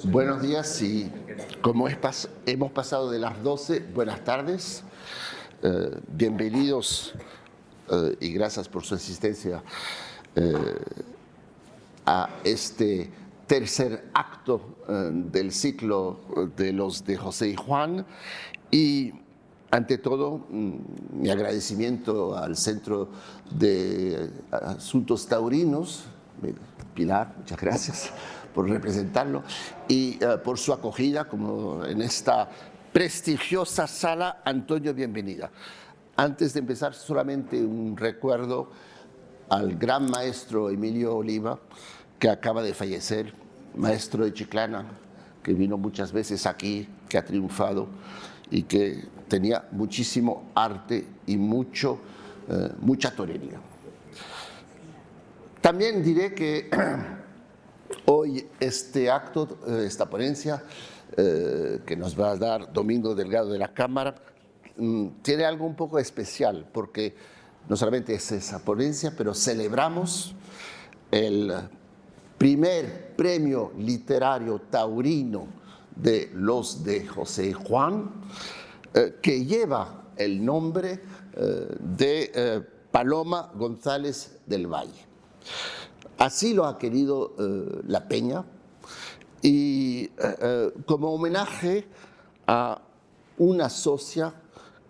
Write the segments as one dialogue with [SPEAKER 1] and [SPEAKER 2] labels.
[SPEAKER 1] Buenos días y como hemos pasado de las 12, buenas tardes. Bienvenidos y gracias por su asistencia a este tercer acto del ciclo de los de José y Juan. Y ante todo, mi agradecimiento al Centro de Asuntos Taurinos, Pilar, muchas gracias por representarlo, y por su acogida como en esta prestigiosa sala. Antonio, bienvenida. Antes de empezar, solamente un recuerdo al gran maestro Emilio Oliva, que acaba de fallecer, maestro de Chiclana, que vino muchas veces aquí, que ha triunfado y que tenía muchísimo arte y mucha torería. También diré que hoy este acto, esta ponencia que nos va a dar Domingo Delgado de la Cámara, tiene algo un poco especial, porque no solamente es esa ponencia, pero celebramos el primer premio literario taurino de los de José y Juan, que lleva el nombre de Paloma González del Valle. Así lo ha querido La Peña, y como homenaje a una socia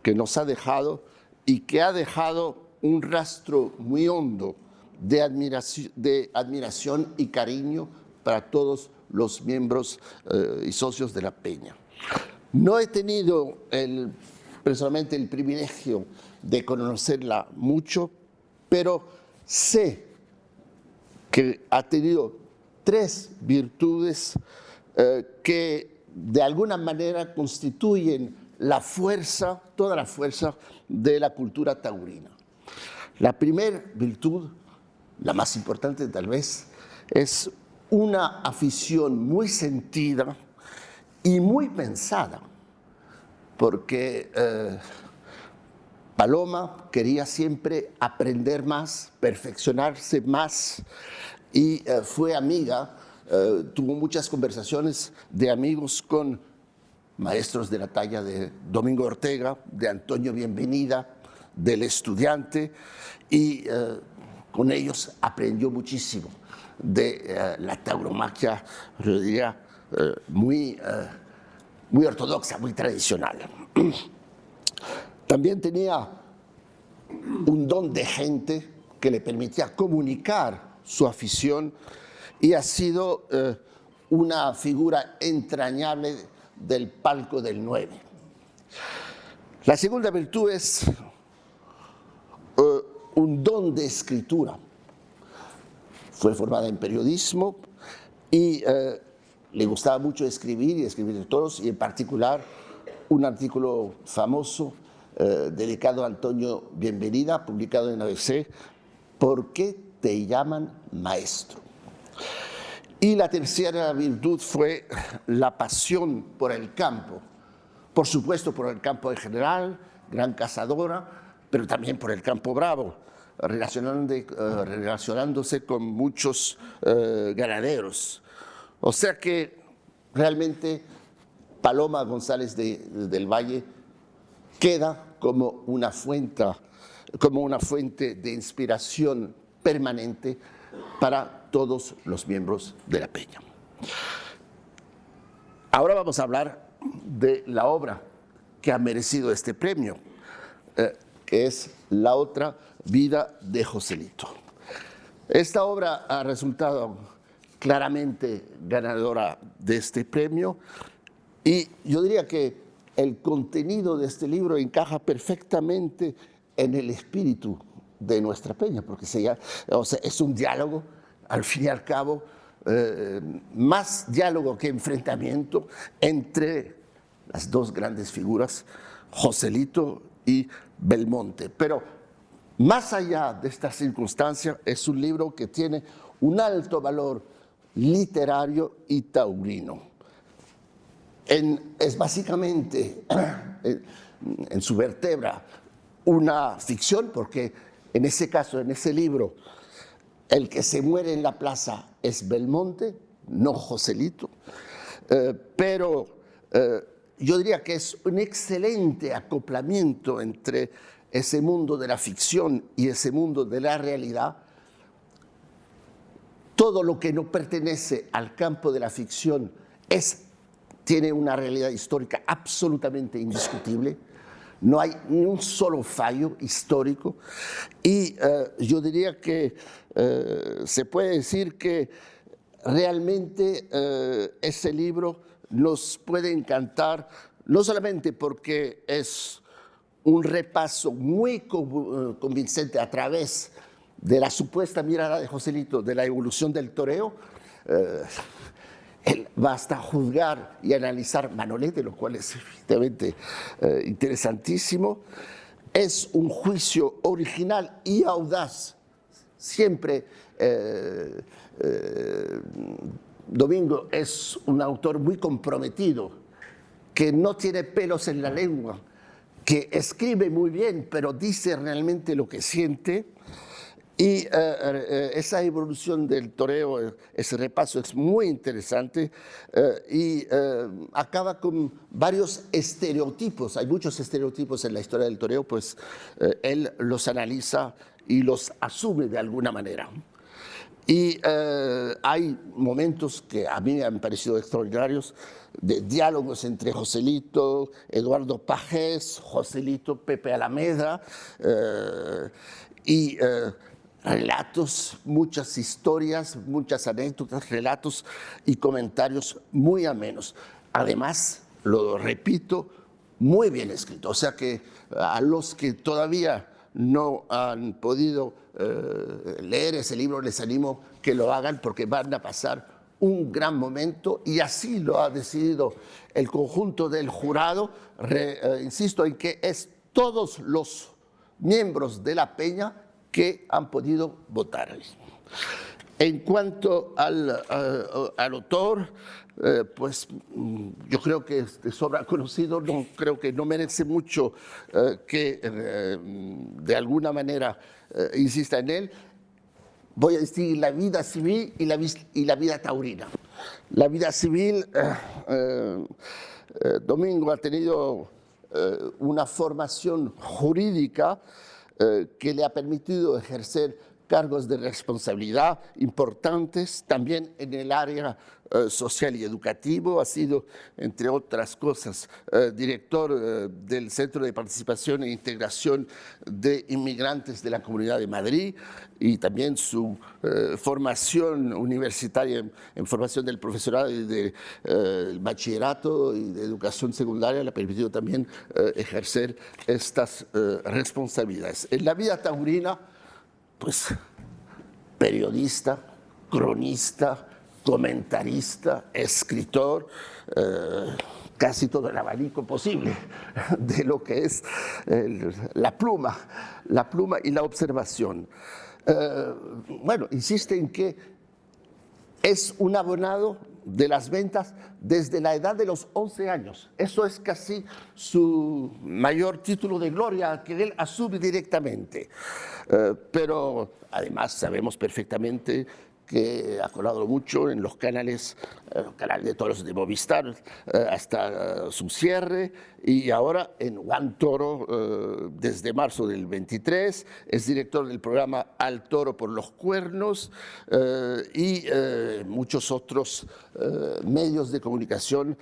[SPEAKER 1] que nos ha dejado y que ha dejado un rastro muy hondo de admiración y cariño para todos los miembros y socios de La Peña. No he tenido personalmente el privilegio de conocerla mucho, pero sé que ha tenido tres virtudes que de alguna manera constituyen la fuerza, toda la fuerza de la cultura taurina. La primera virtud, la más importante tal vez, es una afición muy sentida y muy pensada, porque Paloma quería siempre aprender más, perfeccionarse más, y fue amiga, tuvo muchas conversaciones de amigos con maestros de la talla de Domingo Ortega, de Antonio Bienvenida, del Estudiante, y con ellos aprendió muchísimo de la tauromaquia, yo diría, muy ortodoxa, muy tradicional. También tenía un don de gente que le permitía comunicar su afición, y ha sido una figura entrañable del palco del 9. La segunda virtud es un don de escritura. Fue formada en periodismo y le gustaba mucho escribir y escribir de todos, y en particular un artículo famoso dedicado a Antonio Bienvenida, publicado en ABC, ¿Por qué te llaman maestro? Y la tercera virtud fue la pasión por el campo, por supuesto por el campo en general, gran cazadora, pero también por el campo bravo, relacionándose con muchos ganaderos. O sea que realmente Paloma González del Valle queda como una fuente de inspiración permanente para todos los miembros de La Peña. Ahora vamos a hablar de la obra que ha merecido este premio, que es La otra vida de Joselito. Esta obra ha resultado claramente ganadora de este premio, y yo diría que el contenido de este libro encaja perfectamente en el espíritu de nuestra Peña, porque es un diálogo, al fin y al cabo, más diálogo que enfrentamiento entre las dos grandes figuras, Joselito y Belmonte. Pero más allá de esta circunstancia, es un libro que tiene un alto valor literario y taurino. Es básicamente, en su vértebra, una ficción, porque en ese caso, en ese libro, el que se muere en la plaza es Belmonte, no Joselito, pero yo diría que es un excelente acoplamiento entre ese mundo de la ficción y ese mundo de la realidad. Todo lo que no pertenece al campo de la ficción tiene una realidad histórica absolutamente indiscutible. No hay ni un solo fallo histórico. Y yo diría que se puede decir que realmente ese libro nos puede encantar, no solamente porque es un repaso muy convincente a través de la supuesta mirada de Joselito de la evolución del toreo. Él va hasta juzgar y analizar Manolete, lo cual es efectivamente interesantísimo. Es un juicio original y audaz. Siempre Domingo es un autor muy comprometido, que no tiene pelos en la lengua, que escribe muy bien, pero dice realmente lo que siente. Y esa evolución del toreo, ese repaso es muy interesante y acaba con varios estereotipos. Hay muchos estereotipos en la historia del toreo, pues él los analiza y los asume de alguna manera. Y hay momentos que a mí me han parecido extraordinarios, de diálogos entre Joselito, Eduardo Pajés, Joselito, Pepe Alameda, y relatos, muchas historias, muchas anécdotas, relatos y comentarios muy amenos. Además, lo repito, muy bien escrito. O sea que a los que todavía no han podido leer ese libro, les animo que lo hagan porque van a pasar un gran momento y así lo ha decidido el conjunto del jurado. Insisto en que es todos los miembros de la Peña que han podido votar. En cuanto al autor, pues yo creo que es de sobra conocido, no, creo que no merece mucho que de alguna manera insista en él. Voy a distinguir la vida civil y la vida taurina. La vida civil, Domingo ha tenido una formación jurídica que le ha permitido ejercer cargos de responsabilidad importantes, también en el área social y educativo. Ha sido, entre otras cosas, director del Centro de Participación e Integración de Inmigrantes de la Comunidad de Madrid, y también su formación universitaria en formación del profesorado y del bachillerato y de educación secundaria le ha permitido también ejercer estas responsabilidades. En la vida taurina, pues periodista, cronista, comentarista, escritor, casi todo el abanico posible de lo que es la pluma y la observación. Bueno, insiste en que es un abonado de las ventas desde la edad de los 11 años. Eso es casi su mayor título de gloria que él asume directamente. Pero además sabemos perfectamente que ha colado mucho en los canales, canal de toros de Movistar, hasta su cierre, y ahora en Juan Toro desde marzo del 23, es director del programa Al Toro por los Cuernos y muchos otros medios de comunicación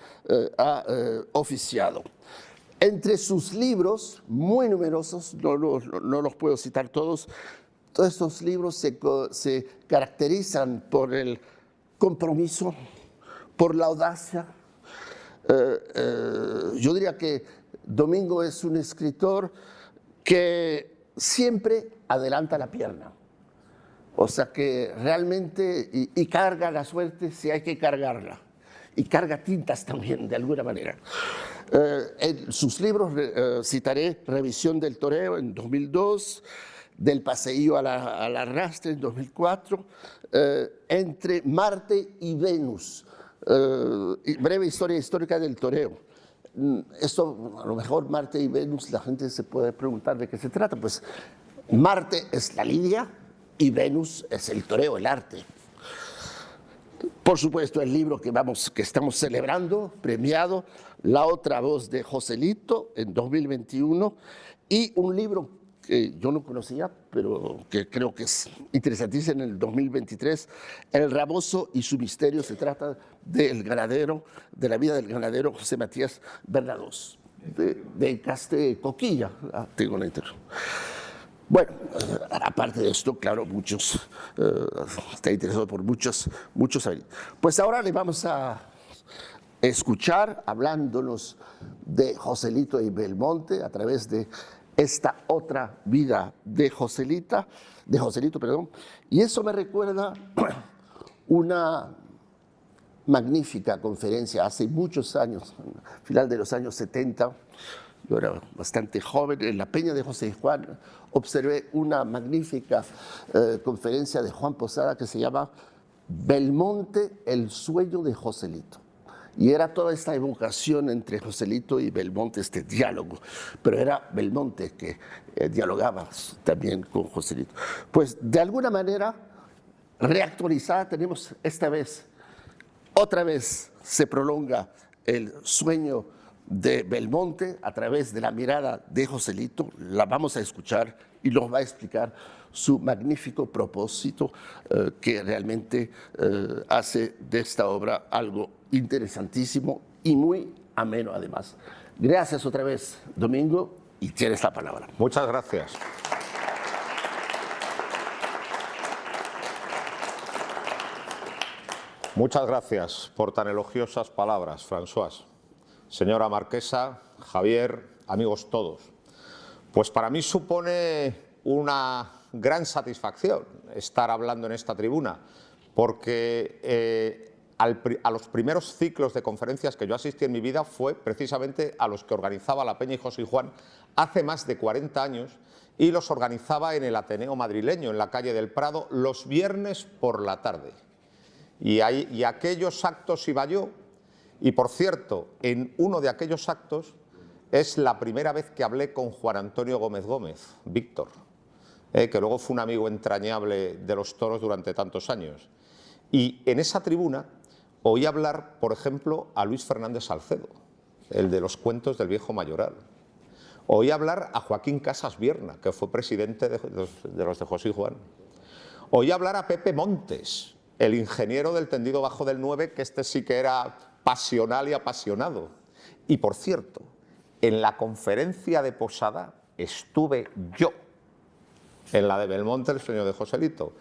[SPEAKER 1] ha oficiado. Entre sus libros, muy numerosos, no los puedo citar todos, todos estos libros se caracterizan por el compromiso, por la audacia. Yo diría que Domingo es un escritor que siempre adelanta la pierna. O sea que realmente, y carga la suerte si hay que cargarla. Y carga tintas también, de alguna manera. En sus libros citaré Revisión del Toreo en 2002, Del Paseillo al Arrastre en 2004, Entre Marte y Venus, breve historia histórica del toreo. Esto, a lo mejor Marte y Venus, la gente se puede preguntar de qué se trata. Pues Marte es la lidia y Venus es el toreo, el arte. Por supuesto, el libro que estamos celebrando, premiado, La otra voz de Joselito en 2021, y un libro que yo no conocía, pero que creo que es interesantísimo en el 2023, El raboso y su misterio. Se trata del ganadero, de la vida del ganadero José Matías Bernados, de Caste Coquilla. Tengo una interrupción. Bueno, aparte de esto, claro, muchos, está interesado por muchos. Pues ahora le vamos a escuchar hablándonos de Joselito y Belmonte a través de esta otra vida de Joselito, perdón. Y eso me recuerda una magnífica conferencia hace muchos años, final de los años 70. Yo era bastante joven, en la Peña de José Juan observé una magnífica conferencia de Juan Posada que se llama Belmonte, el sueño de Joselito. Y era toda esta evocación entre Joselito y Belmonte, este diálogo. Pero era Belmonte que dialogaba también con Joselito. Pues de alguna manera reactualizada tenemos esta vez, otra vez se prolonga el sueño de Belmonte a través de la mirada de Joselito. La vamos a escuchar y nos va a explicar su magnífico propósito que realmente hace de esta obra algo interesantísimo y muy ameno además. Gracias otra vez, Domingo, y tienes la palabra.
[SPEAKER 2] Muchas gracias. Muchas gracias por tan elogiosas palabras, François. Señora Marquesa, Javier, amigos todos. Pues para mí supone una gran satisfacción estar hablando en esta tribuna, porque a los primeros ciclos de conferencias que yo asistí en mi vida fue precisamente a los que organizaba la Peña y José Juan hace más de 40 años, y los organizaba en el Ateneo madrileño, en la calle del Prado, los viernes por la tarde. Y a aquellos actos iba yo. Y por cierto, en uno de aquellos actos es la primera vez que hablé con Juan Antonio Gómez Gómez, Víctor, que luego fue un amigo entrañable de los toros durante tantos años. Y en esa tribuna oí hablar, por ejemplo, a Luis Fernández Salcedo, el de los cuentos del viejo mayoral. Oí hablar a Joaquín Casas Vierna, que fue presidente de los de José Juan. Oí hablar a Pepe Montes, el ingeniero del tendido bajo del 9, que este sí que era pasional y apasionado. Y por cierto, en la conferencia de Posada estuve yo, en la de Belmonte, el sueño de Joselito.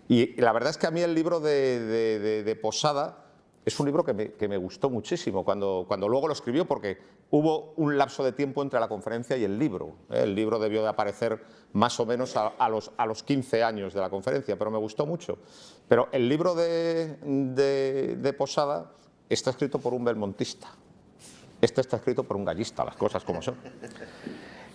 [SPEAKER 2] Y la verdad es que a mí el libro de Posada es un libro que me gustó muchísimo cuando luego lo escribió, porque hubo un lapso de tiempo entre la conferencia y el libro. El libro debió de aparecer más o menos a los 15 años de la conferencia, pero me gustó mucho. Pero el libro de Posada está escrito por un belmontista. Este está escrito por un gallista, las cosas como son.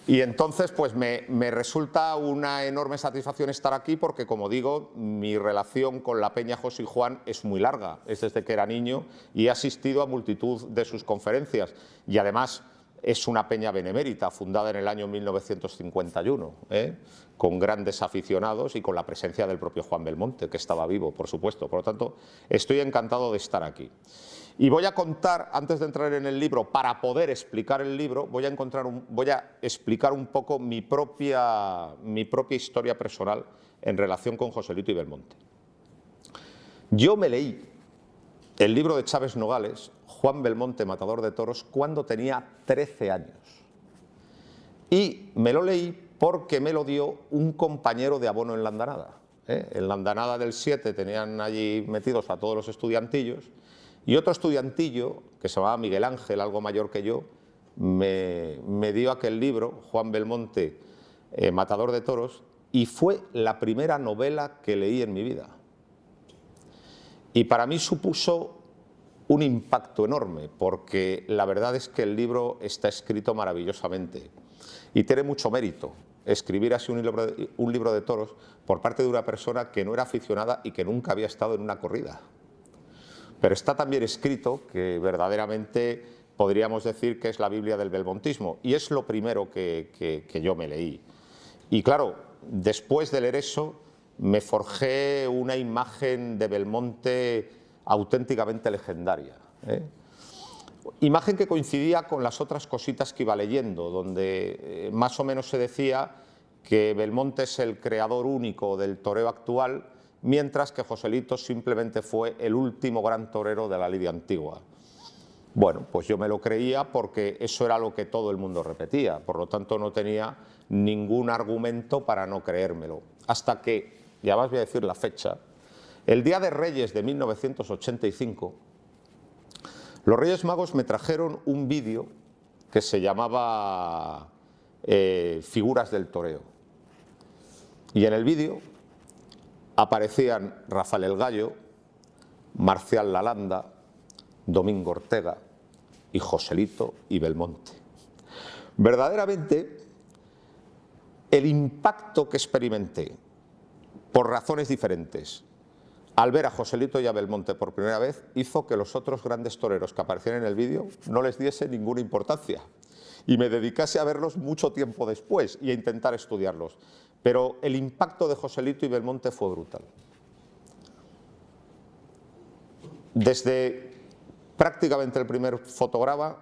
[SPEAKER 2] Y entonces pues me resulta una enorme satisfacción estar aquí, porque, como digo, mi relación con la Peña José Juan es muy larga, es desde que era niño, y he asistido a multitud de sus conferencias. Y además es una peña benemérita, fundada en el año 1951, con grandes aficionados y con la presencia del propio Juan Belmonte, que estaba vivo, por supuesto. Por lo tanto, estoy encantado de estar aquí. Y voy a contar, antes de entrar en el libro, para poder explicar el libro, voy a explicar un poco mi propia historia personal en relación con Joselito y Belmonte. Yo me leí el libro de Chávez Nogales, Juan Belmonte, matador de toros, cuando tenía 13 años. Y me lo leí porque me lo dio un compañero de abono en la andanada. En la andanada del 7 tenían allí metidos a todos los estudiantillos, y otro estudiantillo, que se llamaba Miguel Ángel, algo mayor que yo, me dio aquel libro, Juan Belmonte, matador de toros, y fue la primera novela que leí en mi vida. Y para mí supuso un impacto enorme, porque la verdad es que el libro está escrito maravillosamente y tiene mucho mérito escribir así un libro de toros por parte de una persona que no era aficionada y que nunca había estado en una corrida. Pero está tan bien escrito que verdaderamente podríamos decir que es la Biblia del belmontismo, y es lo primero que yo me leí. Y claro, después de leer eso, me forjé una imagen de Belmonte auténticamente legendaria, ¿eh? Imagen que coincidía con las otras cositas que iba leyendo, donde más o menos se decía que Belmonte es el creador único del toreo actual, mientras que Joselito simplemente fue el último gran torero de la lidia antigua. Bueno, pues yo me lo creía porque eso era lo que todo el mundo repetía, por lo tanto no tenía ningún argumento para no creérmelo. Hasta que, ya os voy a decir la fecha, el Día de Reyes de 1985, los Reyes Magos me trajeron un vídeo que se llamaba Figuras del Toreo. Y en el vídeo aparecían Rafael el Gallo, Marcial Lalanda, Domingo Ortega y Joselito y Belmonte. Verdaderamente, el impacto que experimenté, por razones diferentes, al ver a Joselito y a Belmonte por primera vez, hizo que los otros grandes toreros que aparecían en el vídeo no les diese ninguna importancia y me dedicase a verlos mucho tiempo después y a intentar estudiarlos. Pero el impacto de Joselito y Belmonte fue brutal. Desde prácticamente el primer fotograma,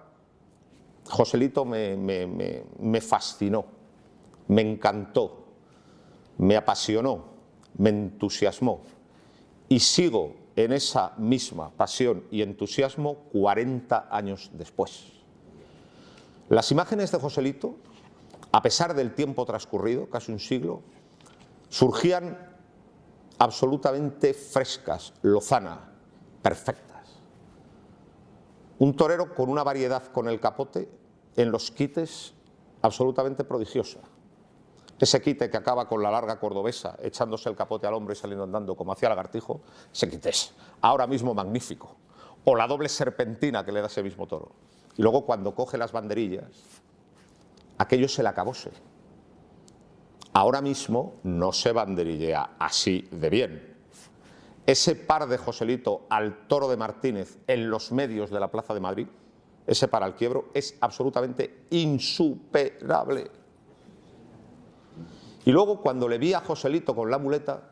[SPEAKER 2] Joselito me fascinó, me encantó, me apasionó, me entusiasmó. Y sigo en esa misma pasión y entusiasmo 40 años después. Las imágenes de Joselito, a pesar del tiempo transcurrido, casi un siglo, surgían absolutamente frescas, lozanas, perfectas. Un torero con una variedad con el capote en los quites absolutamente prodigiosa. Ese quite que acaba con la larga cordobesa, echándose el capote al hombro y saliendo andando como hacía Lagartijo, ese quite es ahora mismo magnífico. O la doble serpentina que le da ese mismo toro. Y luego cuando coge las banderillas, aquello se le acabóse. Ahora mismo no se banderillea así de bien. Ese par de Joselito al toro de Martínez en los medios de la Plaza de Madrid, ese par al quiebro, es absolutamente insuperable. Y luego cuando le vi a Joselito con la muleta,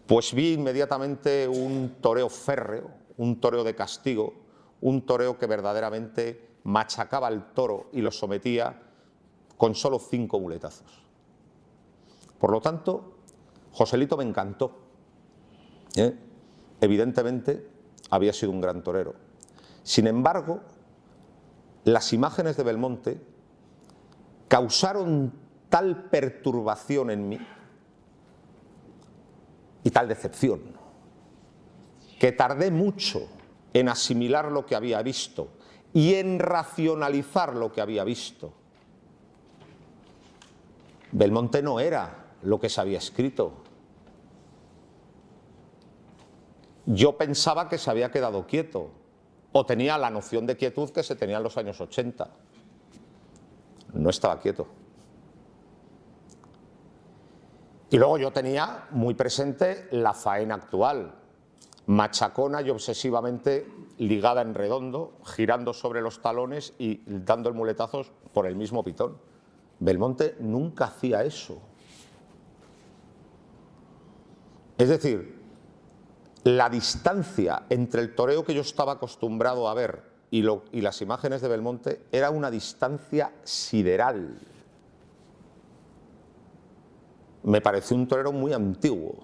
[SPEAKER 2] pues vi inmediatamente un toreo férreo, un toreo de castigo, un toreo que verdaderamente machacaba al toro y lo sometía con solo 5 muletazos. Por lo tanto, Joselito me encantó. Evidentemente había sido un gran torero. Sin embargo, las imágenes de Belmonte causaron tal perturbación en mí y tal decepción que tardé mucho en asimilar lo que había visto y en racionalizar lo que había visto. Belmonte no era lo que se había escrito. Yo pensaba que se había quedado quieto o tenía la noción de quietud que se tenía en los años 80. No estaba quieto. Y luego yo tenía muy presente la faena actual, machacona y obsesivamente ligada en redondo, girando sobre los talones y dando el muletazos por el mismo pitón. Belmonte nunca hacía eso. Es decir, la distancia entre el toreo que yo estaba acostumbrado a ver y las imágenes de Belmonte era una distancia sideral. Me pareció un torero muy antiguo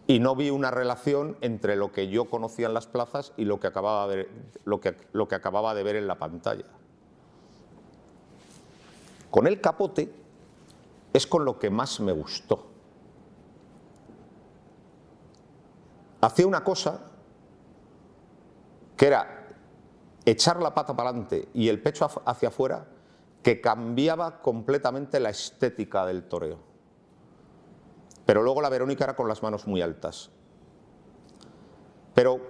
[SPEAKER 2] y no vi una relación entre lo que yo conocía en las plazas y lo que acababa de ver en la pantalla. Con el capote es con lo que más me gustó. Hacía una cosa que era echar la pata para adelante y el pecho hacia afuera, que cambiaba completamente la estética del toreo. Pero luego la Verónica era con las manos muy altas. Pero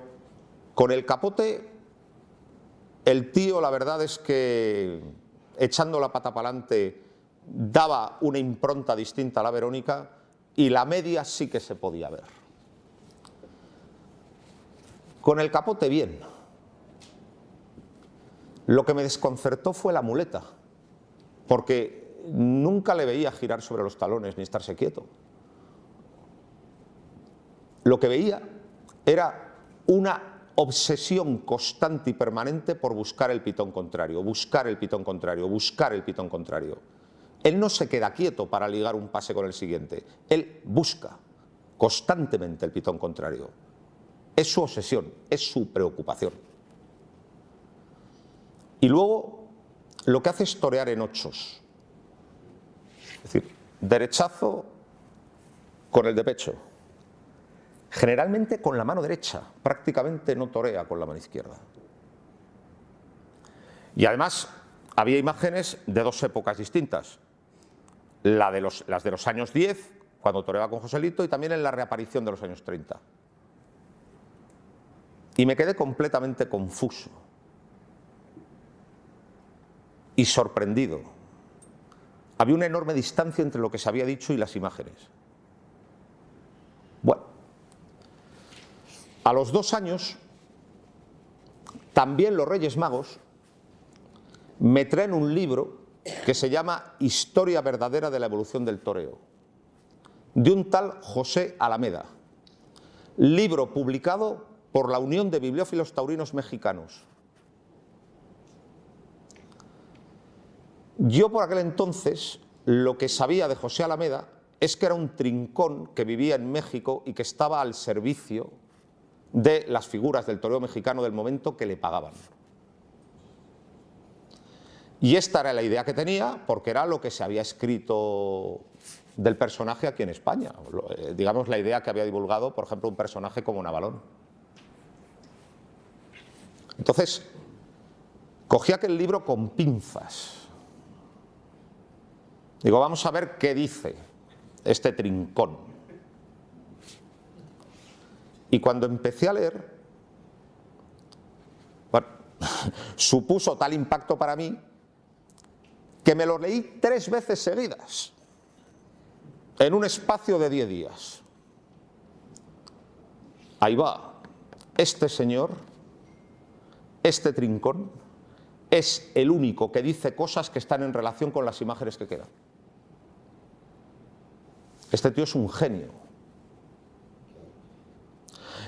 [SPEAKER 2] con el capote, el tío, la verdad es que echando la pata para adelante daba una impronta distinta a la Verónica y la media sí que se podía ver. Con el capote bien. Lo que me desconcertó fue la muleta, porque nunca le veía girar sobre los talones ni estarse quieto. Lo que veía era una obsesión constante y permanente por buscar el pitón contrario, buscar el pitón contrario, buscar el pitón contrario. Él no se queda quieto para ligar un pase con el siguiente, él busca constantemente el pitón contrario. Es su obsesión, es su preocupación. Y luego lo que hace es torear en ochos. Es decir, derechazo con el de pecho. Generalmente con la mano derecha, prácticamente no torea con la mano izquierda. Y además había imágenes de dos épocas distintas. Las de los años 10, cuando toreaba con Joselito, y también en la reaparición de los años 30. Y me quedé completamente confuso y sorprendido. Había una enorme distancia entre lo que se había dicho y las imágenes. Bueno, a los 2 años, también los Reyes Magos me traen un libro que se llama Historia verdadera de la evolución del toreo, de un tal José Alameda, libro publicado por la Unión de Bibliófilos Taurinos Mexicanos. Yo por aquel entonces lo que sabía de José Alameda es que era un trincón que vivía en México y que estaba al servicio de las figuras del toreo mexicano del momento que le pagaban. Y esta era la idea que tenía, porque era lo que se había escrito del personaje aquí en España. Digamos, la idea que había divulgado, por ejemplo, un personaje como Navalón. Entonces, cogí aquel libro con pinzas. Digo, vamos a ver qué dice este trincón. Y cuando empecé a leer, bueno, supuso tal impacto para mí que me lo leí 3 veces seguidas, en un espacio de 10 días. Ahí va, este señor, este trincón, es el único que dice cosas que están en relación con las imágenes que quedan. Este tío es un genio.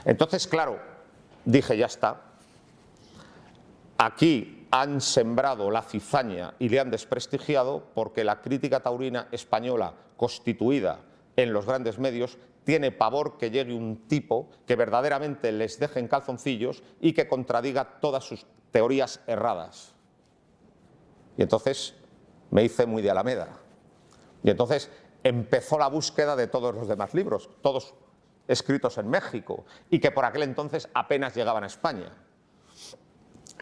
[SPEAKER 2] Entonces, claro, dije, ya está. Aquí han sembrado la cizaña y le han desprestigiado, porque la crítica taurina española, constituida en los grandes medios, tiene pavor que llegue un tipo que verdaderamente les deje en calzoncillos y que contradiga todas sus teorías erradas. Y entonces me hice muy de Alameda. Y entonces empezó la búsqueda de todos los demás libros, todos escritos en México, y que por aquel entonces apenas llegaban a España.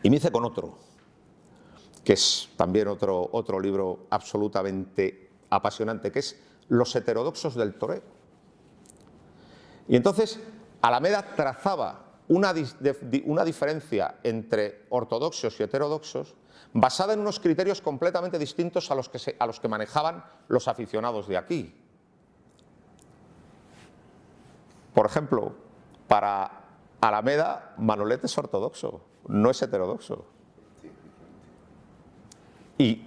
[SPEAKER 2] Y me hice con otro, que es también otro libro absolutamente apasionante, que es Los heterodoxos del toreo. Y entonces Alameda trazaba una diferencia entre ortodoxos y heterodoxos basada en unos criterios completamente distintos a los que manejaban los aficionados de aquí. Por ejemplo, para Alameda, Manolete es ortodoxo, no es heterodoxo. Y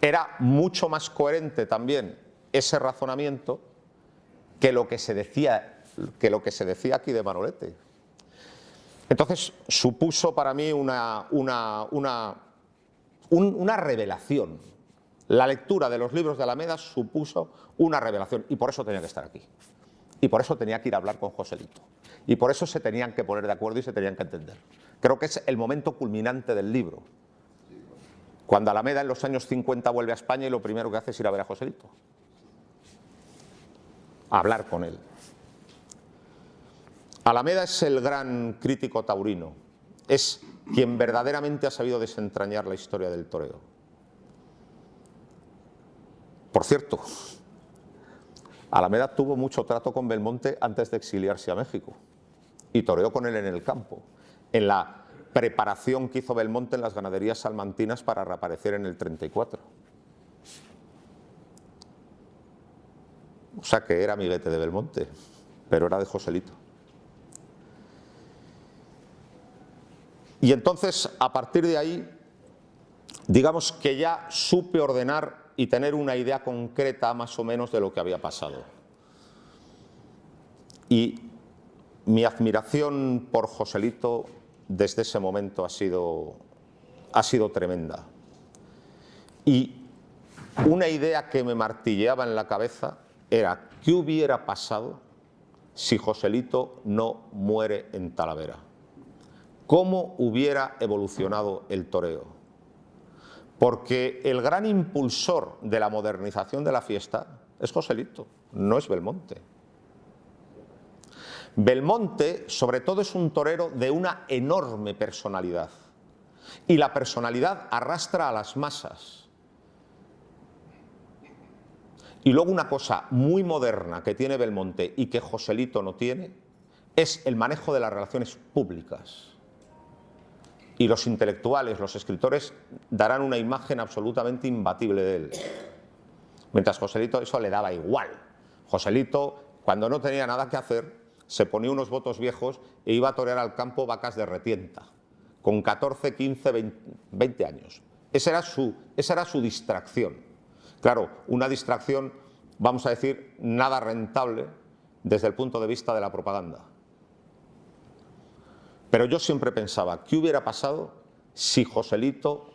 [SPEAKER 2] era mucho más coherente también ese razonamiento que lo que se decía aquí de Manolete. Entonces supuso para mí una revelación. La lectura de los libros de Alameda supuso una revelación, y por eso tenía que estar aquí. Y por eso tenía que ir a hablar con Joselito. Y por eso se tenían que poner de acuerdo y se tenían que entender. Creo que es el momento culminante del libro. Cuando Alameda en los años 50 vuelve a España y lo primero que hace es ir a ver a Joselito. A hablar con él. Alameda es el gran crítico taurino. Es quien verdaderamente ha sabido desentrañar la historia del toreo. Por cierto, Alameda tuvo mucho trato con Belmonte antes de exiliarse a México y toreó con él en el campo, en la preparación que hizo Belmonte en las ganaderías salmantinas para reaparecer en el 34. O sea que era amiguete de Belmonte, pero era de Joselito. Y entonces, a partir de ahí, digamos que ya supe ordenar y tener una idea concreta más o menos de lo que había pasado. Y mi admiración por Joselito desde ese momento ha sido tremenda. Y una idea que me martilleaba en la cabeza era: ¿qué hubiera pasado si Joselito no muere en Talavera? ¿Cómo hubiera evolucionado el toreo? Porque el gran impulsor de la modernización de la fiesta es Joselito, no es Belmonte. Belmonte, sobre todo, es un torero de una enorme personalidad. Y la personalidad arrastra a las masas. Y luego una cosa muy moderna que tiene Belmonte y que Joselito no tiene es el manejo de las relaciones públicas. Y los intelectuales, los escritores, darán una imagen absolutamente imbatible de él. Mientras Joselito eso le daba igual. Joselito, cuando no tenía nada que hacer, se ponía unos botos viejos e iba a torear al campo vacas de retienta, con 14, 15, 20 años. Esa era su distracción. Claro, una distracción, vamos a decir, nada rentable desde el punto de vista de la propaganda. Pero yo siempre pensaba, ¿qué hubiera pasado si Joselito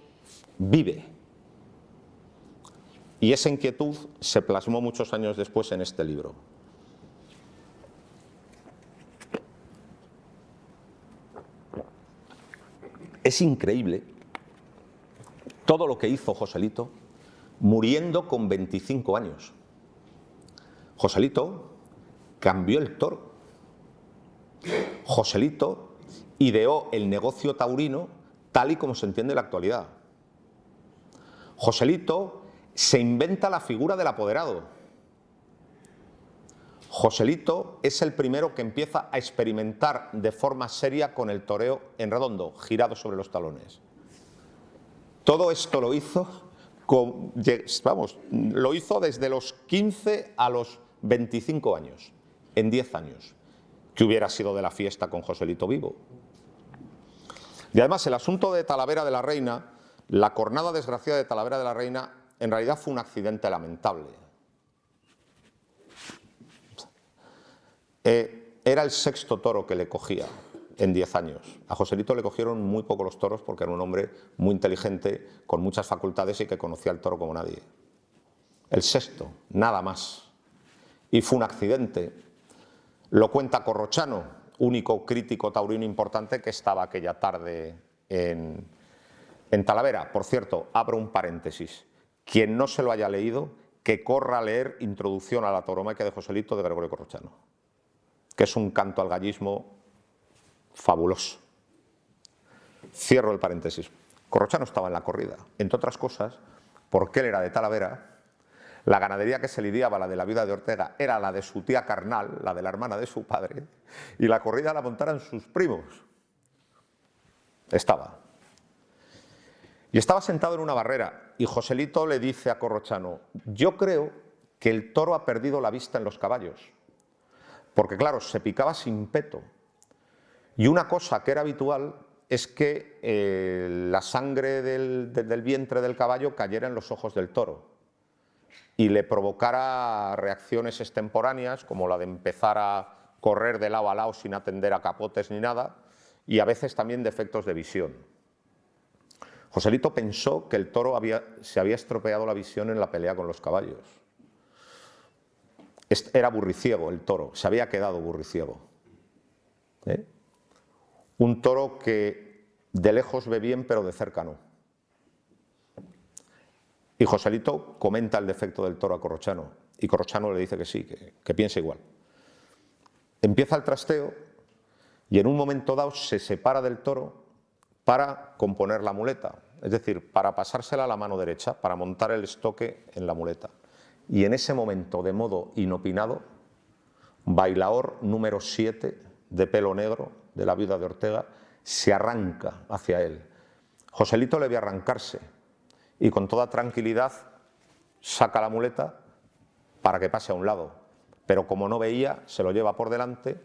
[SPEAKER 2] vive? Y esa inquietud se plasmó muchos años después en este libro. Es increíble todo lo que hizo Joselito muriendo con 25 años. Joselito cambió el toro. Joselito ideó el negocio taurino tal y como se entiende en la actualidad. Joselito se inventa la figura del apoderado. Joselito es el primero que empieza a experimentar de forma seria con el toreo en redondo, girado sobre los talones. Todo esto lo hizo, lo hizo desde los 15 a los 25 años, en 10 años. ¿Qué hubiera sido de la fiesta con Joselito vivo? Y además el asunto de Talavera de la Reina, la cornada desgraciada de Talavera de la Reina, en realidad fue un accidente lamentable. Era el sexto toro que le cogía en 10 años. A Joselito le cogieron muy poco los toros porque era un hombre muy inteligente, con muchas facultades y que conocía el toro como nadie. El sexto, nada más. Y fue un accidente. Lo cuenta Corrochano, único crítico taurino importante que estaba aquella tarde en Talavera. Por cierto, abro un paréntesis. Quien no se lo haya leído, que corra a leer Introducción a la tauromaquia de Joselito de Gregorio Corrochano, que es un canto al gallismo fabuloso. Cierro el paréntesis. Corrochano estaba en la corrida, entre otras cosas, porque él era de Talavera. La ganadería que se lidiaba, la de la viuda de Ortega, era la de su tía carnal, la de la hermana de su padre, y la corrida la montaran sus primos. Estaba. Y estaba sentado en una barrera, y Joselito le dice a Corrochano: yo creo que el toro ha perdido la vista en los caballos. Porque claro, se picaba sin peto. Y una cosa que era habitual es que la sangre del vientre del caballo cayera en los ojos del toro y le provocara reacciones extemporáneas, como la de empezar a correr de lado a lado sin atender a capotes ni nada, y a veces también defectos de visión. Joselito pensó que el toro se había estropeado la visión en la pelea con los caballos. Era burriciego el toro, se había quedado burriciego. Un toro que de lejos ve bien, pero de cerca no. Y Joselito comenta el defecto del toro a Corrochano, y Corrochano le dice que sí, que piensa igual. Empieza el trasteo, y en un momento dado se separa del toro para componer la muleta, es decir, para pasársela a la mano derecha, para montar el estoque en la muleta. Y en ese momento, de modo inopinado, Bailaor número 7, de pelo negro, de la viuda de Ortega, se arranca hacia él. Joselito le ve arrancarse y con toda tranquilidad saca la muleta para que pase a un lado. Pero como no veía, se lo lleva por delante,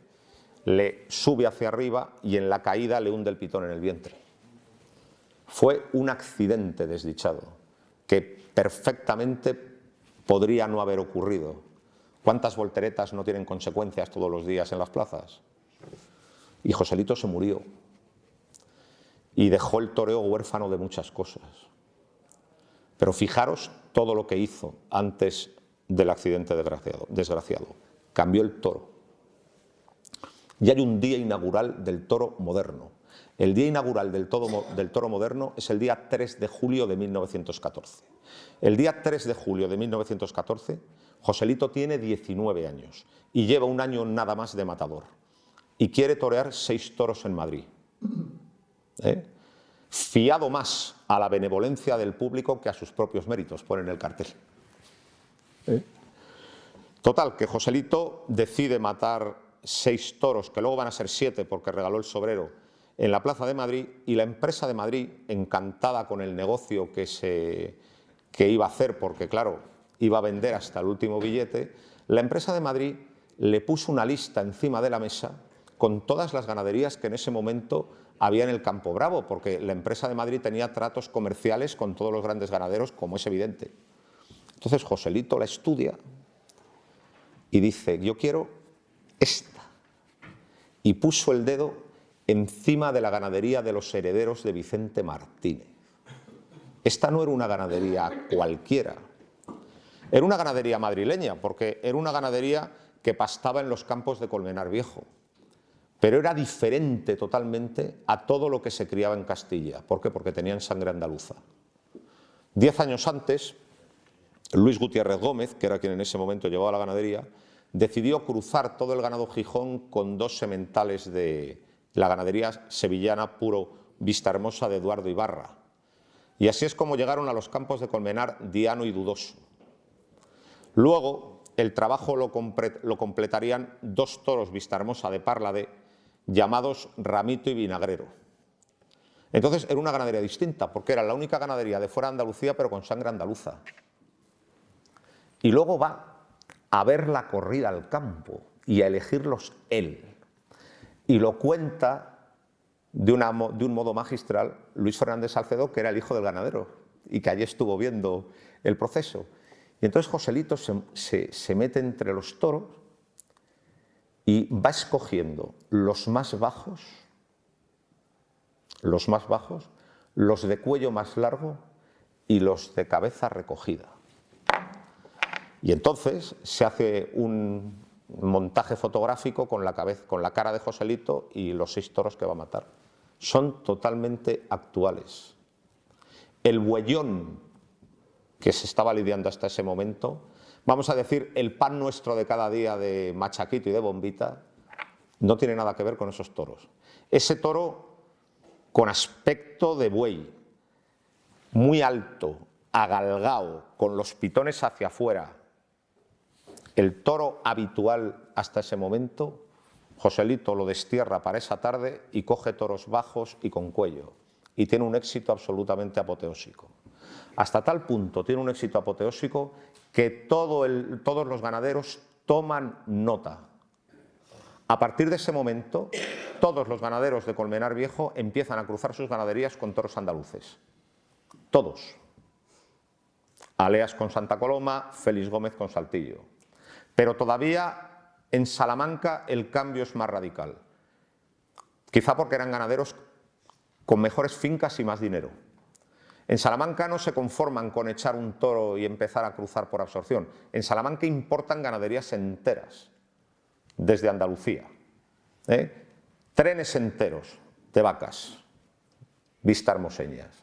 [SPEAKER 2] le sube hacia arriba y en la caída le hunde el pitón en el vientre. Fue un accidente desdichado. que perfectamente podría no haber ocurrido. ¿Cuántas volteretas no tienen consecuencias todos los días en las plazas? Y Joselito se murió y dejó el toreo huérfano de muchas cosas. Pero fijaros todo lo que hizo antes del accidente desgraciado. Cambió el toro. Y hay un día inaugural del toro moderno. El día inaugural del toro moderno es el día 3 de julio de 1914. El día 3 de julio de 1914, Joselito tiene 19 años y lleva un año nada más de matador. Y quiere torear 6 toros en Madrid. Fiado más a la benevolencia del público que a sus propios méritos, pone en el cartel. Total, que Joselito decide matar 6 toros, que luego van a ser 7 porque regaló el sobrero, en la Plaza de Madrid, y la empresa de Madrid, encantada con el negocio que iba a hacer, porque claro, iba a vender hasta el último billete, la empresa de Madrid le puso una lista encima de la mesa con todas las ganaderías que en ese momento había en el Campo Bravo, porque la empresa de Madrid tenía tratos comerciales con todos los grandes ganaderos, como es evidente. Entonces Joselito la estudia y dice, yo quiero esta. Y puso el dedo encima de la ganadería de los herederos de Vicente Martínez. Esta no era una ganadería cualquiera, era una ganadería madrileña, porque era una ganadería que pastaba en los campos de Colmenar Viejo, pero era diferente totalmente a todo lo que se criaba en Castilla. ¿Por qué? Porque tenían sangre andaluza. 10 años antes, Luis Gutiérrez Gómez, que era quien en ese momento llevaba la ganadería, decidió cruzar todo el ganado Gijón con 2 sementales de la ganadería sevillana Puro Vista Hermosa de Eduardo Ibarra. Y así es como llegaron a los campos de Colmenar Diano y Dudoso. Luego, el trabajo lo completarían 2 toros Vista Hermosa de Parladé, llamados Ramito y Vinagrero. Entonces era una ganadería distinta, porque era la única ganadería de fuera de Andalucía, pero con sangre andaluza. Y luego va a ver la corrida al campo y a elegirlos él. Y lo cuenta de un modo magistral Luis Fernández Salcedo, que era el hijo del ganadero y que allí estuvo viendo el proceso. Y entonces Joselito se mete entre los toros y va escogiendo los más bajos, los de cuello más largo y los de cabeza recogida. Y entonces se hace un montaje fotográfico con la cara de Joselito y los 6 toros que va a matar. Son totalmente actuales. El buellón que se estaba lidiando hasta ese momento, vamos a decir, el pan nuestro de cada día de machaquito y de bombita, no tiene nada que ver con esos toros. Ese toro con aspecto de buey, muy alto, agalgao, con los pitones hacia afuera, el toro habitual hasta ese momento, Joselito lo destierra para esa tarde y coge toros bajos y con cuello. Y tiene un éxito absolutamente apoteósico. Hasta tal punto tiene un éxito apoteósico que todos los ganaderos toman nota. A partir de ese momento, todos los ganaderos de Colmenar Viejo empiezan a cruzar sus ganaderías con toros andaluces. Todos. Aleas con Santa Coloma, Félix Gómez con Saltillo. Pero todavía en Salamanca el cambio es más radical. Quizá porque eran ganaderos con mejores fincas y más dinero. En Salamanca no se conforman con echar un toro y empezar a cruzar por absorción. En Salamanca importan ganaderías enteras desde Andalucía. Trenes enteros de vacas, vista hermoseñas.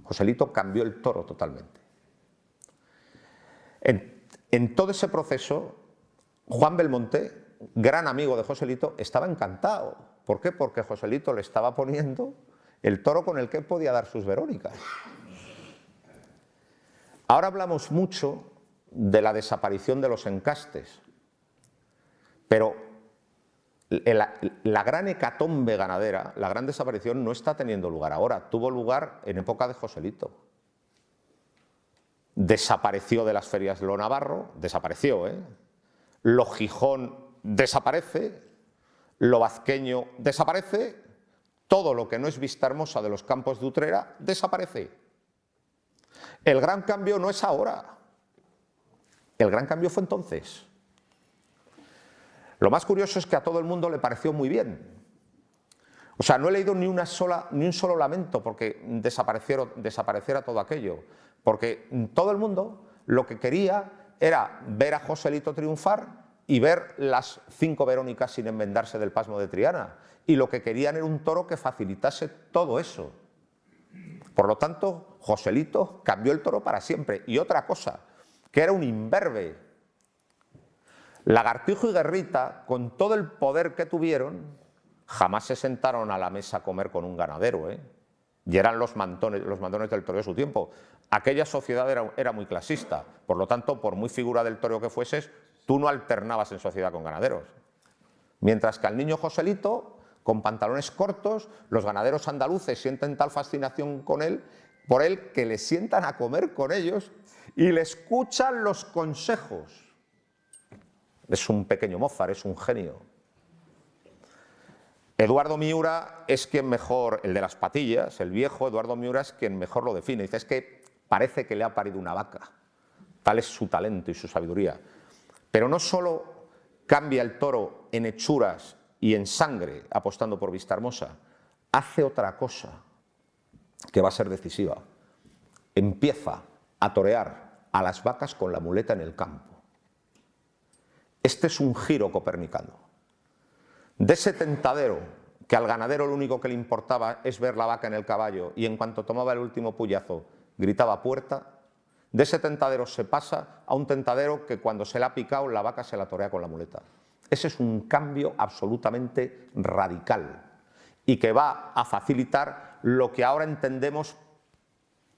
[SPEAKER 2] Joselito cambió el toro totalmente. En todo ese proceso, Juan Belmonte, gran amigo de Joselito, estaba encantado. ¿Por qué? Porque Joselito le estaba poniendo el toro con el que podía dar sus Verónicas. Ahora hablamos mucho de la desaparición de los encastes, pero la gran hecatombe ganadera, la gran desaparición no está teniendo lugar ahora, tuvo lugar en época de Joselito. Desapareció de las ferias Lo Navarro, desapareció, Lo Gijón desaparece, Lo Vazqueño desaparece, todo lo que no es Vista Hermosa de los campos de Utrera desaparece. El gran cambio no es ahora, el gran cambio fue entonces. Lo más curioso es que a todo el mundo le pareció muy bien. O sea, no he leído ni un solo lamento porque desapareciera todo aquello, porque todo el mundo lo que quería era ver a Joselito triunfar y ver las 5 Verónicas sin enmendarse del pasmo de Triana, y lo que querían era un toro que facilitase todo eso. Por lo tanto, Joselito cambió el toro para siempre. Y otra cosa, que era un imberbe. Lagartijo y Guerrita, con todo el poder que tuvieron, jamás se sentaron a la mesa a comer con un ganadero, ¿eh? Y eran los mandones del toreo de su tiempo. Aquella sociedad era muy clasista, por lo tanto, por muy figura del toreo que fueses, tú no alternabas en sociedad con ganaderos. Mientras que al niño Joselito, con pantalones cortos, los ganaderos andaluces sienten tal fascinación por él, que le sientan a comer con ellos y le escuchan los consejos. Es un pequeño Mozart, es un genio. Eduardo Miura es quien mejor, el de las patillas, el viejo Eduardo Miura es quien mejor lo define. Dice, es que parece que le ha parido una vaca. Tal es su talento y su sabiduría. Pero no solo cambia el toro en hechuras y en sangre, apostando por Vistahermosa, hace otra cosa que va a ser decisiva. Empieza a torear a las vacas con la muleta en el campo. Este es un giro copernicano. De ese tentadero, que al ganadero lo único que le importaba es ver la vaca en el caballo y en cuanto tomaba el último puyazo gritaba puerta, de ese tentadero se pasa a un tentadero que cuando se le ha picado la vaca se la torea con la muleta. Ese es un cambio absolutamente radical y que va a facilitar lo que ahora entendemos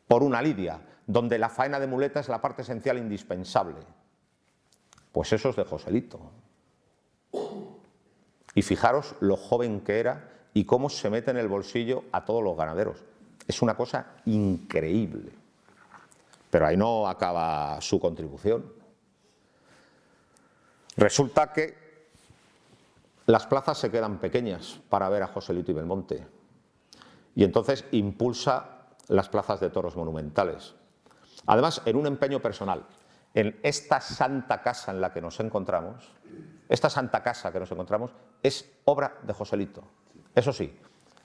[SPEAKER 2] por una lidia, donde la faena de muleta es la parte esencial e indispensable. Pues eso es de Joselito. Y fijaros lo joven que era y cómo se mete en el bolsillo a todos los ganaderos. Es una cosa increíble. Pero ahí no acaba su contribución. Resulta que las plazas se quedan pequeñas para ver a Joselito y Belmonte. Y entonces impulsa las plazas de toros monumentales. Además, en un empeño personal. En esta santa casa en la que nos encontramos, es obra de Joselito. Eso sí,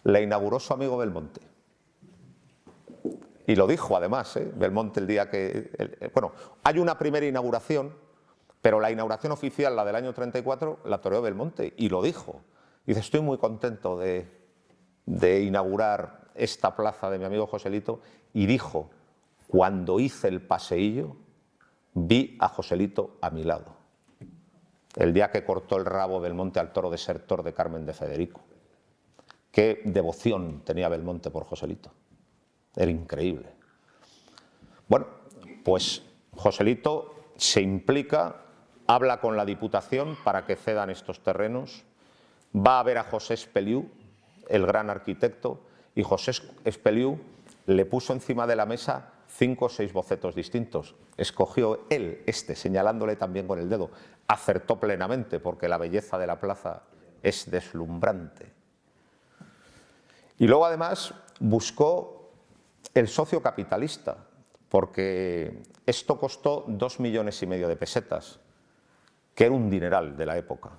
[SPEAKER 2] la inauguró su amigo Belmonte. Y lo dijo además, Belmonte el día que... Bueno, hay una primera inauguración, pero la inauguración oficial, la del año 34, la toreó Belmonte y lo dijo. Dice, estoy muy contento de inaugurar esta plaza de mi amigo Joselito, y dijo, cuando hice el paseillo, vi a Joselito a mi lado. El día que cortó el rabo Belmonte al toro desertor de Carmen de Federico. Qué devoción tenía Belmonte por Joselito. Era increíble. Bueno, pues Joselito se implica, habla con la Diputación para que cedan estos terrenos, va a ver a José Espeliú, el gran arquitecto, y José Espeliú le puso encima de la mesa 5 o 6 bocetos distintos. Escogió él señalándole también con el dedo. Acertó plenamente porque la belleza de la plaza es deslumbrante. Y luego además buscó el socio capitalista, porque esto costó 2,5 millones de pesetas, que era un dineral de la época.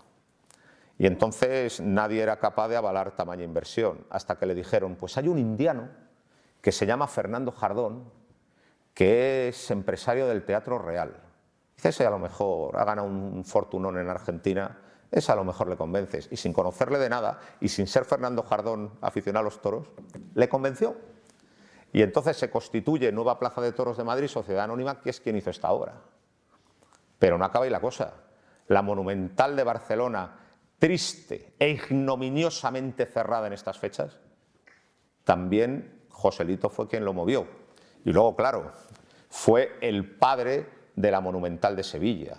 [SPEAKER 2] Y entonces nadie era capaz de avalar tamaña inversión, hasta que le dijeron, pues hay un indiano que se llama Fernando Jardón, que es empresario del Teatro Real. Dice, ese a lo mejor ha ganado un fortunón en Argentina, ese a lo mejor le convences. Y sin conocerle de nada, y sin ser Fernando Jardón aficionado a los toros, le convenció. Y entonces se constituye Nueva Plaza de Toros de Madrid, Sociedad Anónima, que es quien hizo esta obra. Pero no acaba ahí la cosa. La Monumental de Barcelona, triste e ignominiosamente cerrada en estas fechas, también Joselito fue quien lo movió. Y luego, claro, fue el padre de la Monumental de Sevilla.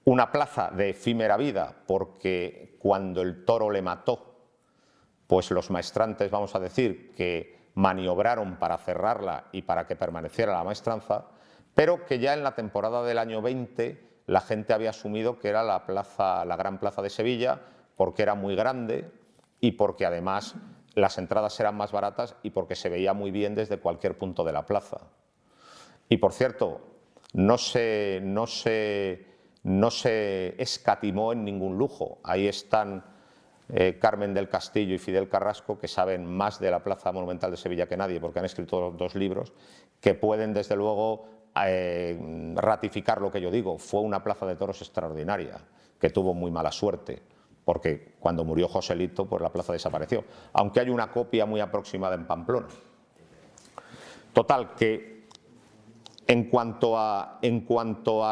[SPEAKER 2] Una plaza de efímera vida, porque cuando el toro le mató, pues los maestrantes, vamos a decir, que maniobraron para cerrarla y para que permaneciera la maestranza, pero que ya en la temporada del año 20 la gente había asumido que era la gran plaza de Sevilla, porque era muy grande y porque además las entradas eran más baratas y porque se veía muy bien desde cualquier punto de la plaza. Y por cierto, no se escatimó en ningún lujo. Ahí están Carmen del Castillo y Fidel Carrasco, que saben más de la Plaza Monumental de Sevilla que nadie, porque han escrito 2 libros que pueden, desde luego, ratificar lo que yo digo. Fue una plaza de toros extraordinaria, que tuvo muy mala suerte, porque cuando murió Joselito, pues la plaza desapareció, aunque hay una copia muy aproximada en Pamplona. Total, que en cuanto a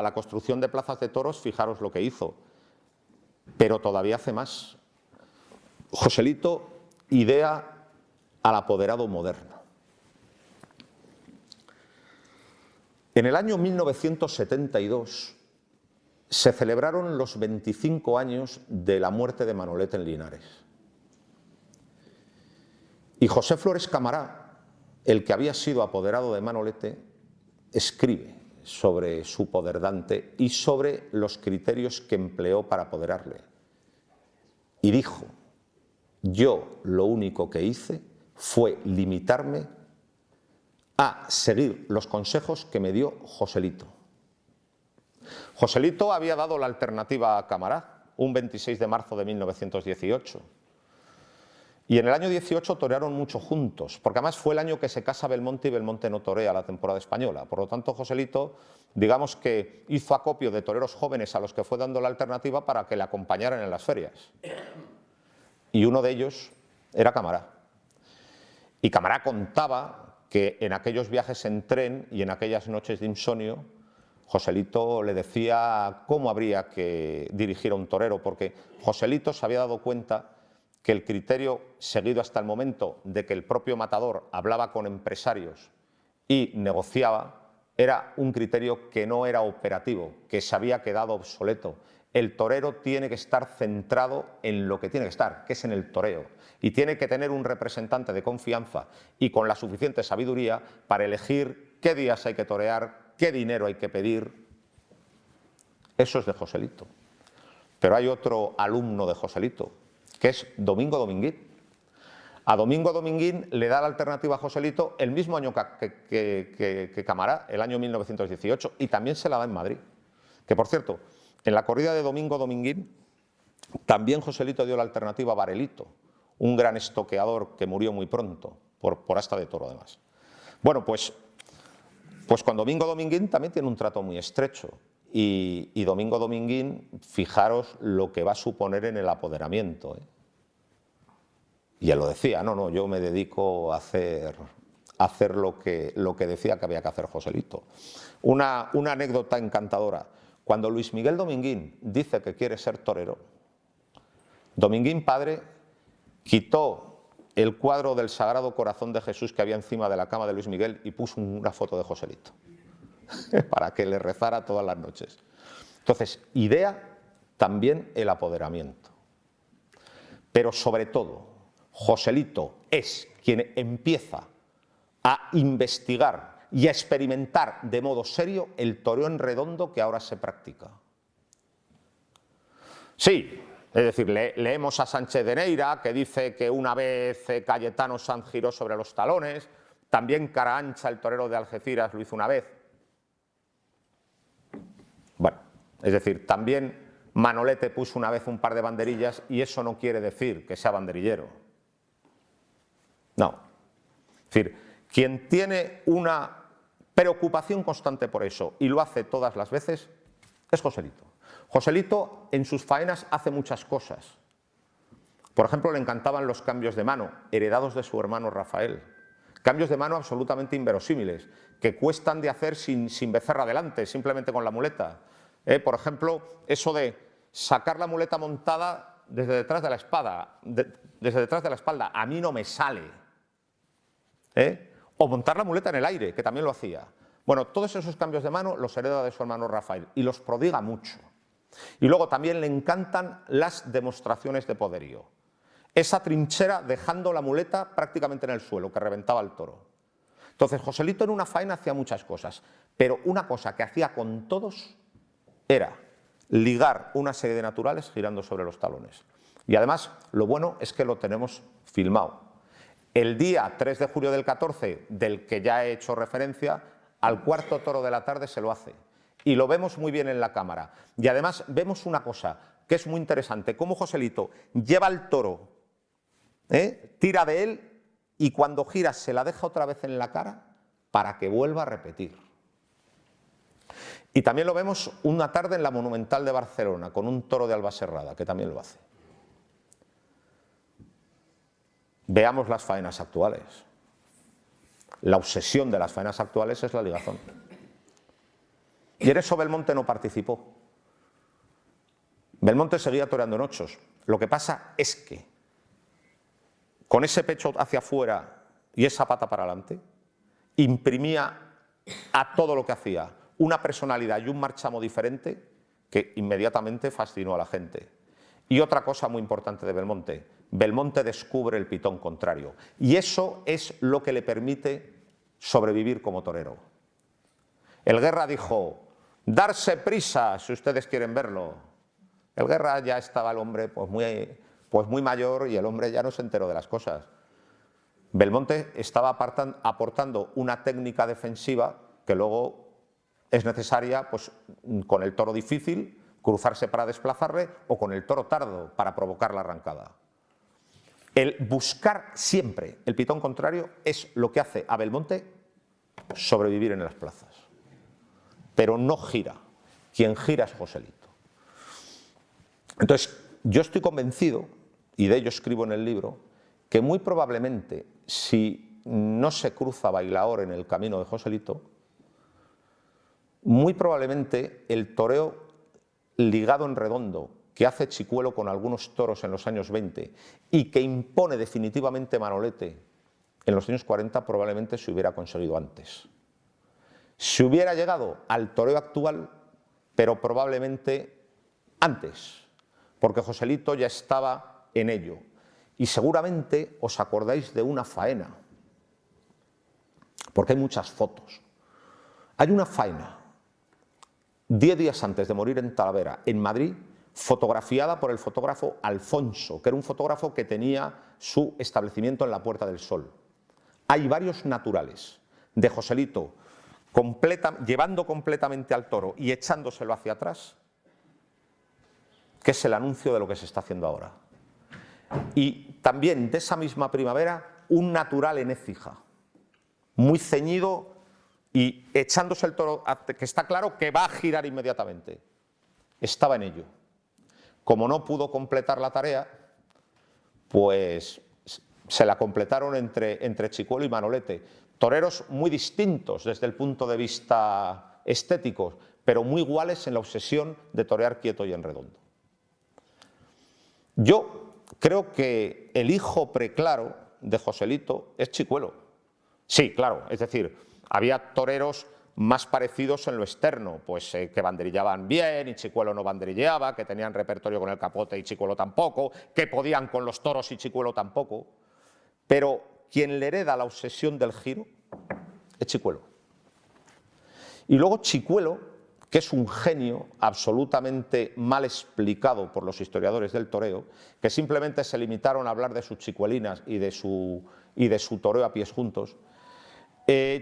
[SPEAKER 2] la construcción de plazas de toros, fijaros lo que hizo, pero todavía hace más. Joselito idea al apoderado moderno. En el año 1972 se celebraron los 25 años de la muerte de Manolete en Linares. Y José Flores Camará, el que había sido apoderado de Manolete, escribe sobre su poderdante y sobre los criterios que empleó para apoderarle. Y dijo: yo lo único que hice fue limitarme a seguir los consejos que me dio Joselito. Joselito había dado la alternativa a Camará un 26 de marzo de 1918. Y en el año 18 torearon mucho juntos, porque además fue el año que se casa Belmonte y Belmonte no torea la temporada española. Por lo tanto, Joselito, digamos que hizo acopio de toreros jóvenes a los que fue dando la alternativa para que le acompañaran en las ferias. Y uno de ellos era Camará. Y Camará contaba que en aquellos viajes en tren y en aquellas noches de insomnio, Joselito le decía cómo habría que dirigir a un torero, porque Joselito se había dado cuenta que el criterio seguido hasta el momento de que el propio matador hablaba con empresarios y negociaba era un criterio que no era operativo, que se había quedado obsoleto. El torero tiene que estar centrado en lo que tiene que estar, que es en el toreo, y tiene que tener un representante de confianza y con la suficiente sabiduría para elegir qué días hay que torear, qué dinero hay que pedir. Eso es de Joselito. Pero hay otro alumno de Joselito, que es Domingo Dominguín. A Domingo Dominguín le da la alternativa a Joselito el mismo año que Camará, el año 1918, y también se la da en Madrid. Que, por cierto, en la corrida de Domingo Dominguín también Joselito dio la alternativa a Varelito, un gran estoqueador que murió muy pronto, por asta de toro además. Bueno, pues con Domingo Dominguín también tiene un trato muy estrecho. Y Domingo Dominguín, fijaros lo que va a suponer en el apoderamiento. Y él lo decía: no, yo me dedico a hacer lo que decía que había que hacer Joselito. Una anécdota encantadora. Cuando Luis Miguel Dominguín dice que quiere ser torero, Dominguín padre quitó el cuadro del Sagrado Corazón de Jesús que había encima de la cama de Luis Miguel y puso una foto de Joselito para que le rezara todas las noches. Entonces, idea también el apoderamiento. Pero sobre todo, Joselito es quien empieza a investigar y a experimentar de modo serio el toreo en redondo que ahora se practica. Sí, es decir, leemos a Sánchez de Neira, que dice que una vez Cayetano Sanz giró sobre los talones, también Cara Ancha, el torero de Algeciras, lo hizo una vez. Bueno, es decir, también Manolete puso una vez un par de banderillas y eso no quiere decir que sea banderillero. No. Es decir, quien tiene una preocupación constante por eso y lo hace todas las veces es Joselito. Joselito en sus faenas hace muchas cosas. Por ejemplo, le encantaban los cambios de mano, heredados de su hermano Rafael. Cambios de mano absolutamente inverosímiles, que cuestan de hacer sin becerra adelante, simplemente con la muleta. Por ejemplo, eso de sacar la muleta montada desde detrás de la espada, desde detrás de la espalda, a mí no me sale. O montar la muleta en el aire, que también lo hacía. Bueno, todos esos cambios de mano los hereda de su hermano Rafael y los prodiga mucho. Y luego también le encantan las demostraciones de poderío. Esa trinchera dejando la muleta prácticamente en el suelo, que reventaba el toro. Entonces, Joselito en una faena hacía muchas cosas, pero una cosa que hacía con todos era ligar una serie de naturales girando sobre los talones. Y además, lo bueno es que lo tenemos filmado. El día 3 de julio del 14, del que ya he hecho referencia, al cuarto toro de la tarde se lo hace. Y lo vemos muy bien en la cámara. Y además vemos una cosa que es muy interesante, cómo Joselito lleva el toro, tira de él y cuando gira se la deja otra vez en la cara para que vuelva a repetir. Y también lo vemos una tarde en la Monumental de Barcelona con un toro de Albaserrada, que también lo hace. Veamos las faenas actuales. La obsesión de las faenas actuales es la ligazón. Y en eso Belmonte no participó. Belmonte seguía toreando en ochos. Lo que pasa es que con ese pecho hacia afuera y esa pata para adelante, imprimía a todo lo que hacía una personalidad y un marchamo diferente que inmediatamente fascinó a la gente. Y otra cosa muy importante de Belmonte, Belmonte descubre el pitón contrario. Y eso es lo que le permite sobrevivir como torero. El Guerra dijo, darse prisa si ustedes quieren verlo. El Guerra ya estaba el hombre pues muy mayor y el hombre ya no se enteró de las cosas. Belmonte estaba aportando una técnica defensiva que luego es necesaria pues, con el toro difícil, cruzarse para desplazarle, o con el toro tardo para provocar la arrancada. El buscar siempre el pitón contrario es lo que hace a Belmonte sobrevivir en las plazas. Pero no gira. Quien gira es Joselito. Entonces, yo estoy convencido, y de ello escribo en el libro, que muy probablemente si no se cruza Bailaor en el camino de Joselito, muy probablemente el toreo ligado en redondo que hace Chicuelo con algunos toros en los años 20 y que impone definitivamente Manolete en los años 40 probablemente se hubiera conseguido antes. Se hubiera llegado al toreo actual, pero probablemente antes, porque Joselito ya estaba en ello. Y seguramente os acordáis de una faena, porque hay muchas fotos. Hay una faena 10 días antes de morir en Talavera, en Madrid, fotografiada por el fotógrafo Alfonso, que era un fotógrafo que tenía su establecimiento en la Puerta del Sol. Hay varios naturales de Joselito llevando completamente al toro y echándoselo hacia atrás, que es el anuncio de lo que se está haciendo ahora. Y también de esa misma primavera, un natural en Écija, muy ceñido y echándose el toro, que está claro que va a girar inmediatamente. Estaba en ello. Como no pudo completar la tarea, pues se la completaron entre Chicuelo y Manolete. Toreros muy distintos desde el punto de vista estético, pero muy iguales en la obsesión de torear quieto y en redondo. Yo creo que el hijo preclaro de Joselito es Chicuelo. Sí, claro, es decir, había toreros más parecidos en lo externo, pues que banderillaban bien y Chicuelo no banderilleaba, que tenían repertorio con el capote y Chicuelo tampoco, que podían con los toros y Chicuelo tampoco. Pero quien le hereda la obsesión del giro es Chicuelo. Y luego Chicuelo, que es un genio absolutamente mal explicado por los historiadores del toreo, que simplemente se limitaron a hablar de sus chicuelinas y de su toreo a pies juntos.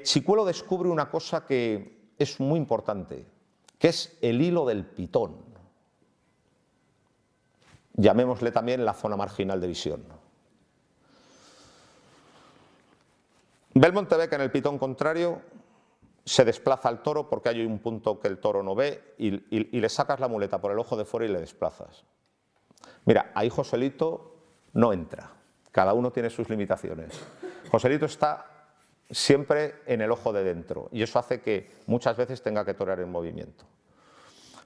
[SPEAKER 2] Chicuelo descubre una cosa que es muy importante, que es el hilo del pitón. Llamémosle también la zona marginal de visión. Belmonte ve que en el pitón contrario se desplaza al toro porque hay un punto que el toro no ve y le sacas la muleta por el ojo de fuera y le desplazas. Mira, ahí Joselito no entra, cada uno tiene sus limitaciones. Joselito está siempre en el ojo de dentro y eso hace que muchas veces tenga que torear en movimiento.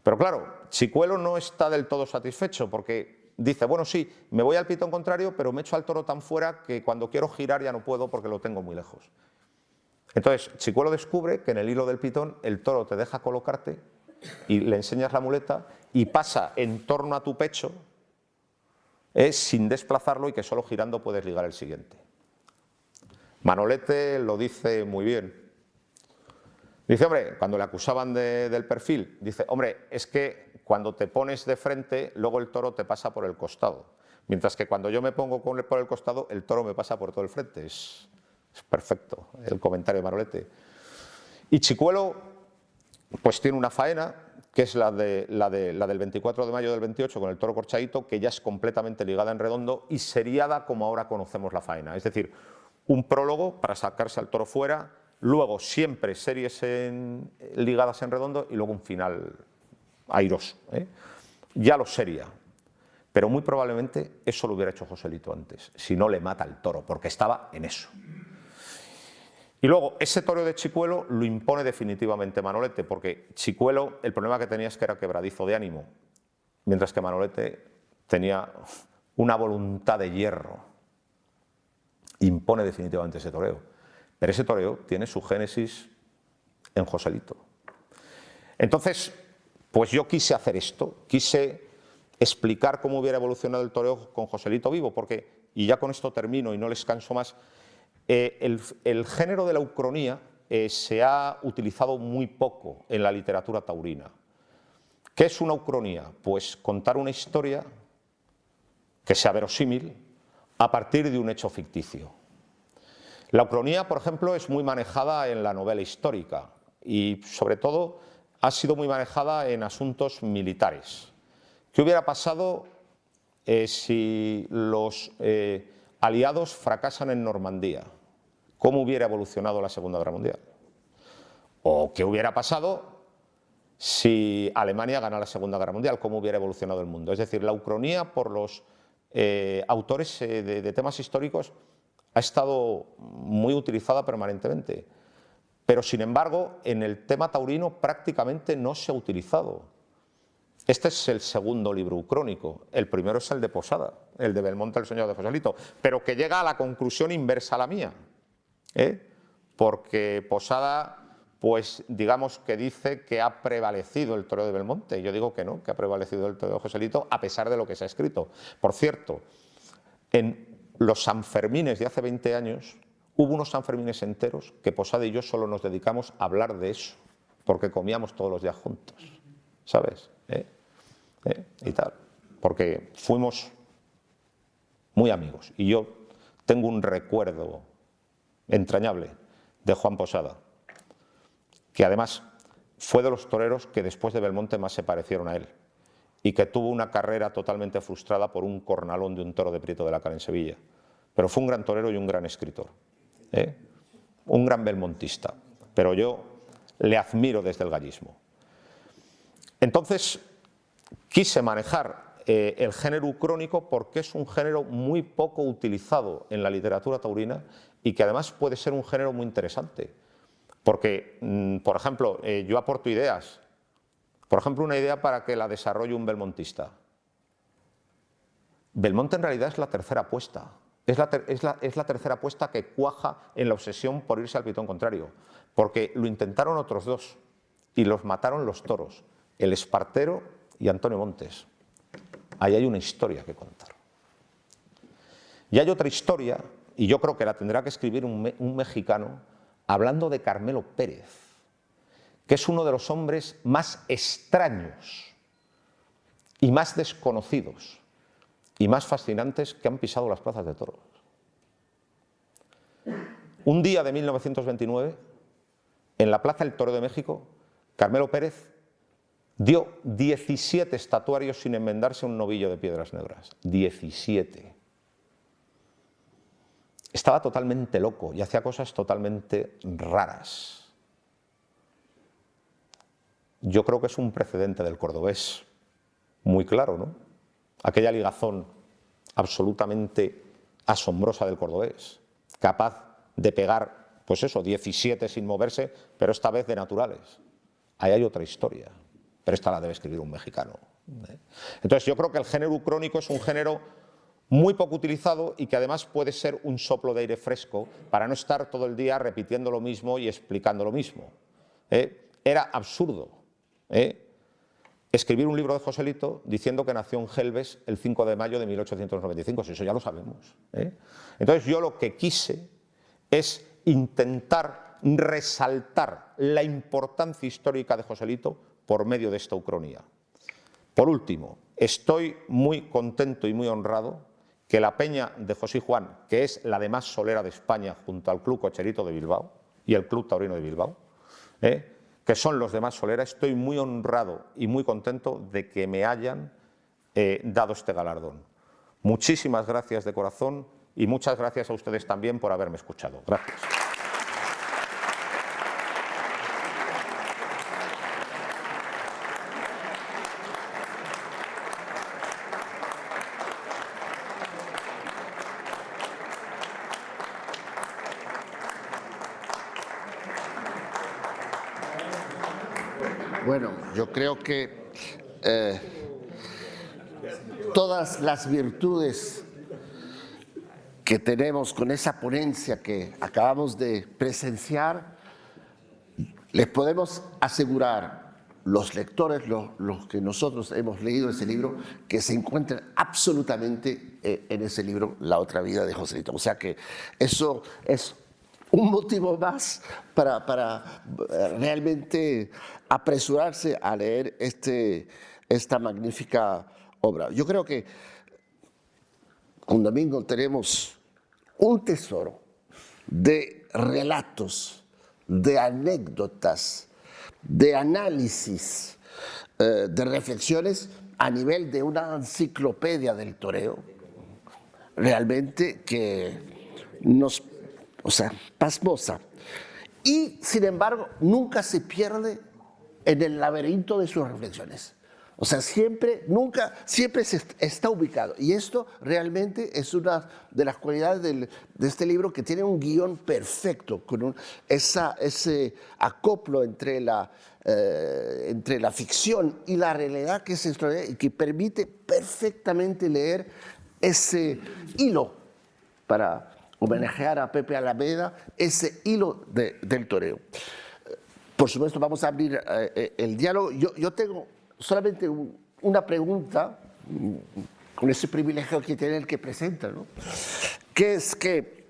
[SPEAKER 2] Pero claro, Chicuelo no está del todo satisfecho porque dice, bueno, sí, me voy al pitón contrario, pero me echo al toro tan fuera que cuando quiero girar ya no puedo porque lo tengo muy lejos. Entonces, Chicuelo descubre que en el hilo del pitón el toro te deja colocarte y le enseñas la muleta y pasa en torno a tu pecho sin desplazarlo y que solo girando puedes ligar el siguiente. Manolete lo dice muy bien. Dice, hombre, cuando le acusaban del perfil, dice, hombre, es que cuando te pones de frente, luego el toro te pasa por el costado. Mientras que cuando yo me pongo por el costado, el toro me pasa por todo el frente. Es perfecto el comentario de Manolete. Y Chicuelo pues tiene una faena, que es la del 24 de mayo del 28 con el toro corchadito, que ya es completamente ligada en redondo y seriada como ahora conocemos la faena. Es decir, un prólogo para sacarse al toro fuera, luego siempre series ligadas en redondo y luego un final airoso. Ya lo sería, pero muy probablemente eso lo hubiera hecho Joselito antes, si no le mata el toro, porque estaba en eso. Y luego, ese toreo de Chicuelo lo impone definitivamente Manolete, porque Chicuelo, el problema que tenía es que era quebradizo de ánimo, mientras que Manolete tenía una voluntad de hierro. Impone definitivamente ese toreo. Pero ese toreo tiene su génesis en Joselito. Entonces, pues yo quise hacer esto, quise explicar cómo hubiera evolucionado el toreo con Joselito vivo, porque, y ya con esto termino y no les canso más, el género de la ucronía se ha utilizado muy poco en la literatura taurina. ¿Qué es una ucronía? Pues contar una historia que sea verosímil a partir de un hecho ficticio. La ucronía, por ejemplo, es muy manejada en la novela histórica y, sobre todo, ha sido muy manejada en asuntos militares. ¿Qué hubiera pasado si los aliados fracasan en Normandía? ¿Cómo hubiera evolucionado la Segunda Guerra Mundial? ¿O qué hubiera pasado si Alemania gana la Segunda Guerra Mundial? ¿Cómo hubiera evolucionado el mundo? Es decir, la ucronía por los autores de temas históricos ha estado muy utilizada permanentemente, pero sin embargo en el tema taurino prácticamente no se ha utilizado. Este es el segundo libro ucrónico, el primero es el de Posada, el de Belmonte el señor de Joselito, pero que llega a la conclusión inversa a la mía, porque Posada, pues digamos que dice que ha prevalecido el toreo de Belmonte, yo digo que no, que ha prevalecido el toreo de Joselito a pesar de lo que se ha escrito. Por cierto, en los Sanfermines de hace 20 años hubo unos Sanfermines enteros que Posada y yo solo nos dedicamos a hablar de eso, porque comíamos todos los días juntos, ¿sabes? Y tal, porque fuimos muy amigos y yo tengo un recuerdo entrañable de Juan Posada, que además fue de los toreros que después de Belmonte más se parecieron a él y que tuvo una carrera totalmente frustrada por un cornalón de un toro de Prieto de la Cara en Sevilla, pero fue un gran torero y un gran escritor, un gran belmontista, pero yo le admiro desde el gallismo. Entonces quise manejar el género ucrónico porque es un género muy poco utilizado en la literatura taurina y que además puede ser un género muy interesante. Porque, por ejemplo, yo aporto ideas. Por ejemplo, una idea para que la desarrolle un belmontista. Belmonte en realidad es la tercera apuesta. Es la tercera apuesta que cuaja en la obsesión por irse al pitón contrario. Porque lo intentaron otros dos y los mataron los toros. El Espartero y Antonio Montes. Ahí hay una historia que contar. Y hay otra historia, y yo creo que la tendrá que escribir un mexicano, hablando de Carmelo Pérez, que es uno de los hombres más extraños y más desconocidos y más fascinantes que han pisado las plazas de toros. Un día de 1929, en la Plaza del Toreo de México, Carmelo Pérez dio 17 estatuarios sin enmendarse un novillo de piedras negras. 17. Estaba totalmente loco y hacía cosas totalmente raras. Yo creo que es un precedente del cordobés, muy claro, ¿no? Aquella ligazón absolutamente asombrosa del cordobés, capaz de pegar, pues eso, 17 sin moverse, pero esta vez de naturales. Ahí hay otra historia. Pero esta la debe escribir un mexicano. Entonces yo creo que el género ucrónico es un género muy poco utilizado y que además puede ser un soplo de aire fresco para no estar todo el día repitiendo lo mismo y explicando lo mismo. Era absurdo escribir un libro de Joselito diciendo que nació en Gelbes el 5 de mayo de 1895, si eso ya lo sabemos. Entonces yo lo que quise es intentar resaltar la importancia histórica de Joselito por medio de esta ucronía. Por último, estoy muy contento y muy honrado que la peña de José Juan, que es la de más solera de España junto al Club Cocherito de Bilbao y el Club Taurino de Bilbao, que son los demás Solera, estoy muy honrado y muy contento de que me hayan dado este galardón. Muchísimas gracias de corazón y muchas gracias a ustedes también por haberme escuchado. Gracias.
[SPEAKER 1] Bueno, yo creo que todas las virtudes que tenemos con esa ponencia que acabamos de presenciar, les podemos asegurar, los lectores, los que nosotros hemos leído ese libro, que se encuentran absolutamente en ese libro, La otra vida de Joselito. O sea que eso es un motivo más para realmente apresurarse a leer esta magnífica obra. Yo creo que con Domingo tenemos un tesoro de relatos, de anécdotas, de análisis, de reflexiones a nivel de una enciclopedia del toreo, realmente que nos, pasmosa. Y, sin embargo, nunca se pierde en el laberinto de sus reflexiones. O sea, siempre se está ubicado. Y esto realmente es una de las cualidades de este libro, que tiene un guión perfecto, con ese acoplo entre la ficción y la realidad que se extrae y que permite perfectamente leer ese hilo, para homenajear a Pepe Alameda, ese hilo del toreo. Por supuesto, vamos a abrir el diálogo. Yo tengo solamente una pregunta, con ese privilegio que tiene el que presenta, ¿no? Que es que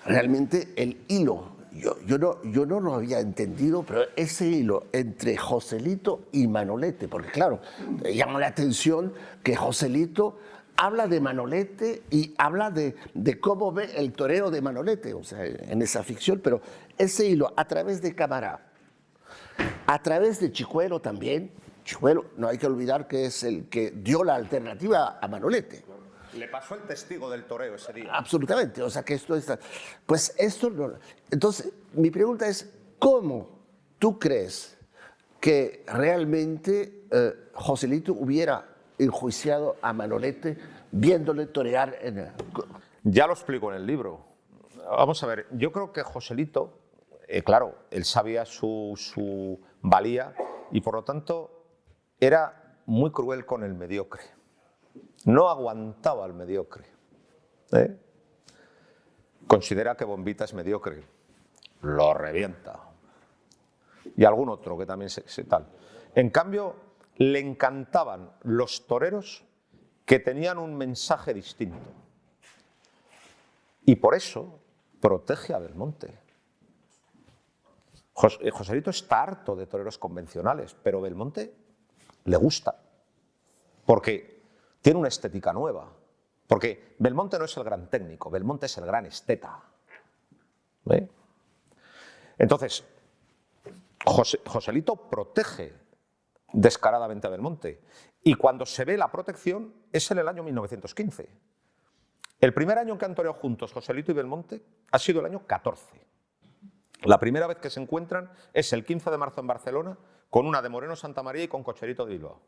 [SPEAKER 1] realmente el hilo, yo no lo había entendido, pero ese hilo entre Joselito y Manolete, porque claro, llama la atención que Joselito habla de Manolete y habla de cómo ve el toreo de Manolete, o sea, en esa ficción, pero ese hilo a través de Camará, a través de Chicuelo también. Chicuelo, no hay que olvidar que es el que dio la alternativa a Manolete.
[SPEAKER 2] Le pasó el testigo del toreo ese día.
[SPEAKER 1] Absolutamente, o sea que esto está... Pues esto no... Entonces, mi pregunta es, ¿cómo tú crees que realmente Joselito hubiera enjuiciado a Manolete viéndole torear en el...
[SPEAKER 2] Ya lo explico en el libro. Vamos a ver, yo creo que Joselito, claro, él sabía su valía y por lo tanto era muy cruel con el mediocre. No aguantaba al mediocre. Considera que Bombita es mediocre. Lo revienta. Y algún otro que también se tal. En cambio, le encantaban los toreros que tenían un mensaje distinto. Y por eso protege a Belmonte. Joselito está harto de toreros convencionales, pero Belmonte le gusta, porque tiene una estética nueva. Porque Belmonte no es el gran técnico, Belmonte es el gran esteta. Entonces, Joselito protege descaradamente a Belmonte. Y cuando se ve la protección es en el año 1915. El primer año que han toreado juntos Joselito y Belmonte ha sido el año 14. La primera vez que se encuentran es el 15 de marzo en Barcelona, con una de Moreno Santamaría y con Cocherito de Bilbao.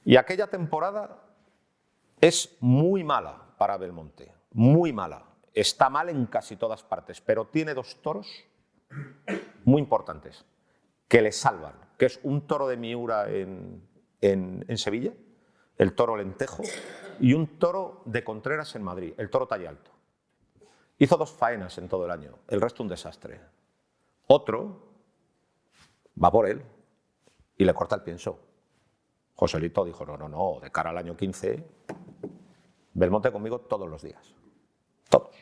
[SPEAKER 2] Y aquella temporada es muy mala para Belmonte, muy mala. Está mal en casi todas partes, pero tiene dos toros muy importantes que le salvan, que es un toro de Miura en Sevilla, el toro Lentejo, y un toro de Contreras en Madrid, el toro Talle Alto. Hizo 2 faenas en todo el año, el resto un desastre. Otro va por él y le corta el pienso. Joselito dijo, no, de cara al año 15, Belmonte conmigo todos los días, todos.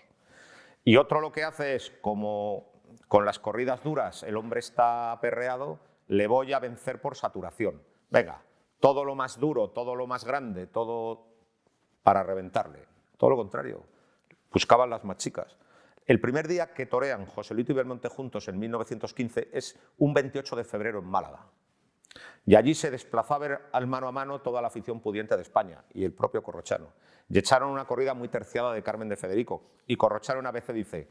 [SPEAKER 2] Y otro lo que hace es, como con las corridas duras el hombre está aperreado, le voy a vencer por saturación. Venga, todo lo más duro, todo lo más grande, todo para reventarle. Todo lo contrario, buscaban las más chicas. El primer día que torean Joselito y Belmonte juntos en 1915 es un 28 de febrero en Málaga. Y allí se desplazó a ver al mano a mano toda la afición pudiente de España y el propio Corrochano. Y echaron una corrida muy terciada de Carmen de Federico. Y Corrochano una vez dice,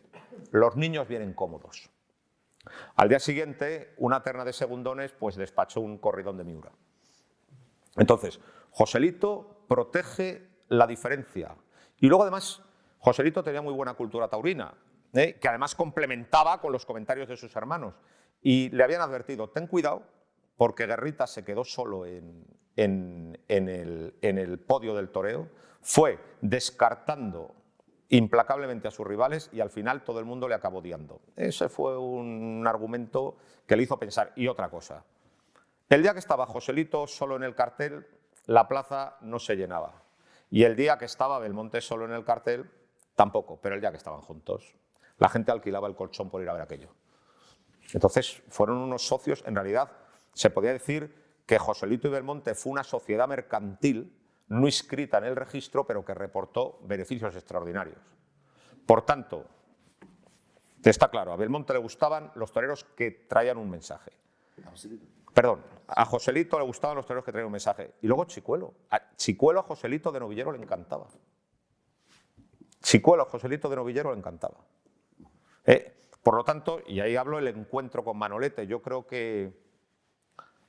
[SPEAKER 2] los niños vienen cómodos. Al día siguiente, una terna de segundones pues despachó un corridón de Miura. Entonces, Joselito protege la diferencia. Y luego además, Joselito tenía muy buena cultura taurina, que además complementaba con los comentarios de sus hermanos. Y le habían advertido, ten cuidado, porque Guerrita se quedó solo en el podio del toreo, fue descartando implacablemente a sus rivales y al final todo el mundo le acabó odiando. Ese fue un argumento que le hizo pensar. Y otra cosa, el día que estaba Joselito solo en el cartel, la plaza no se llenaba. Y el día que estaba Belmonte solo en el cartel, tampoco, pero el día que estaban juntos, la gente alquilaba el colchón por ir a ver aquello. Entonces fueron unos socios, en realidad se podía decir que Joselito y Belmonte fue una sociedad mercantil no inscrita en el registro, pero que reportó beneficios extraordinarios. Por tanto, está claro, a Belmonte le gustaban los toreros que traían un mensaje. Perdón, a Joselito le gustaban los toreros que traían un mensaje. Y luego Chicuelo. A Joselito de Novillero le encantaba. Chicuelo a Joselito de Novillero le encantaba. Por lo tanto, y ahí hablo del encuentro con Manolete, yo creo que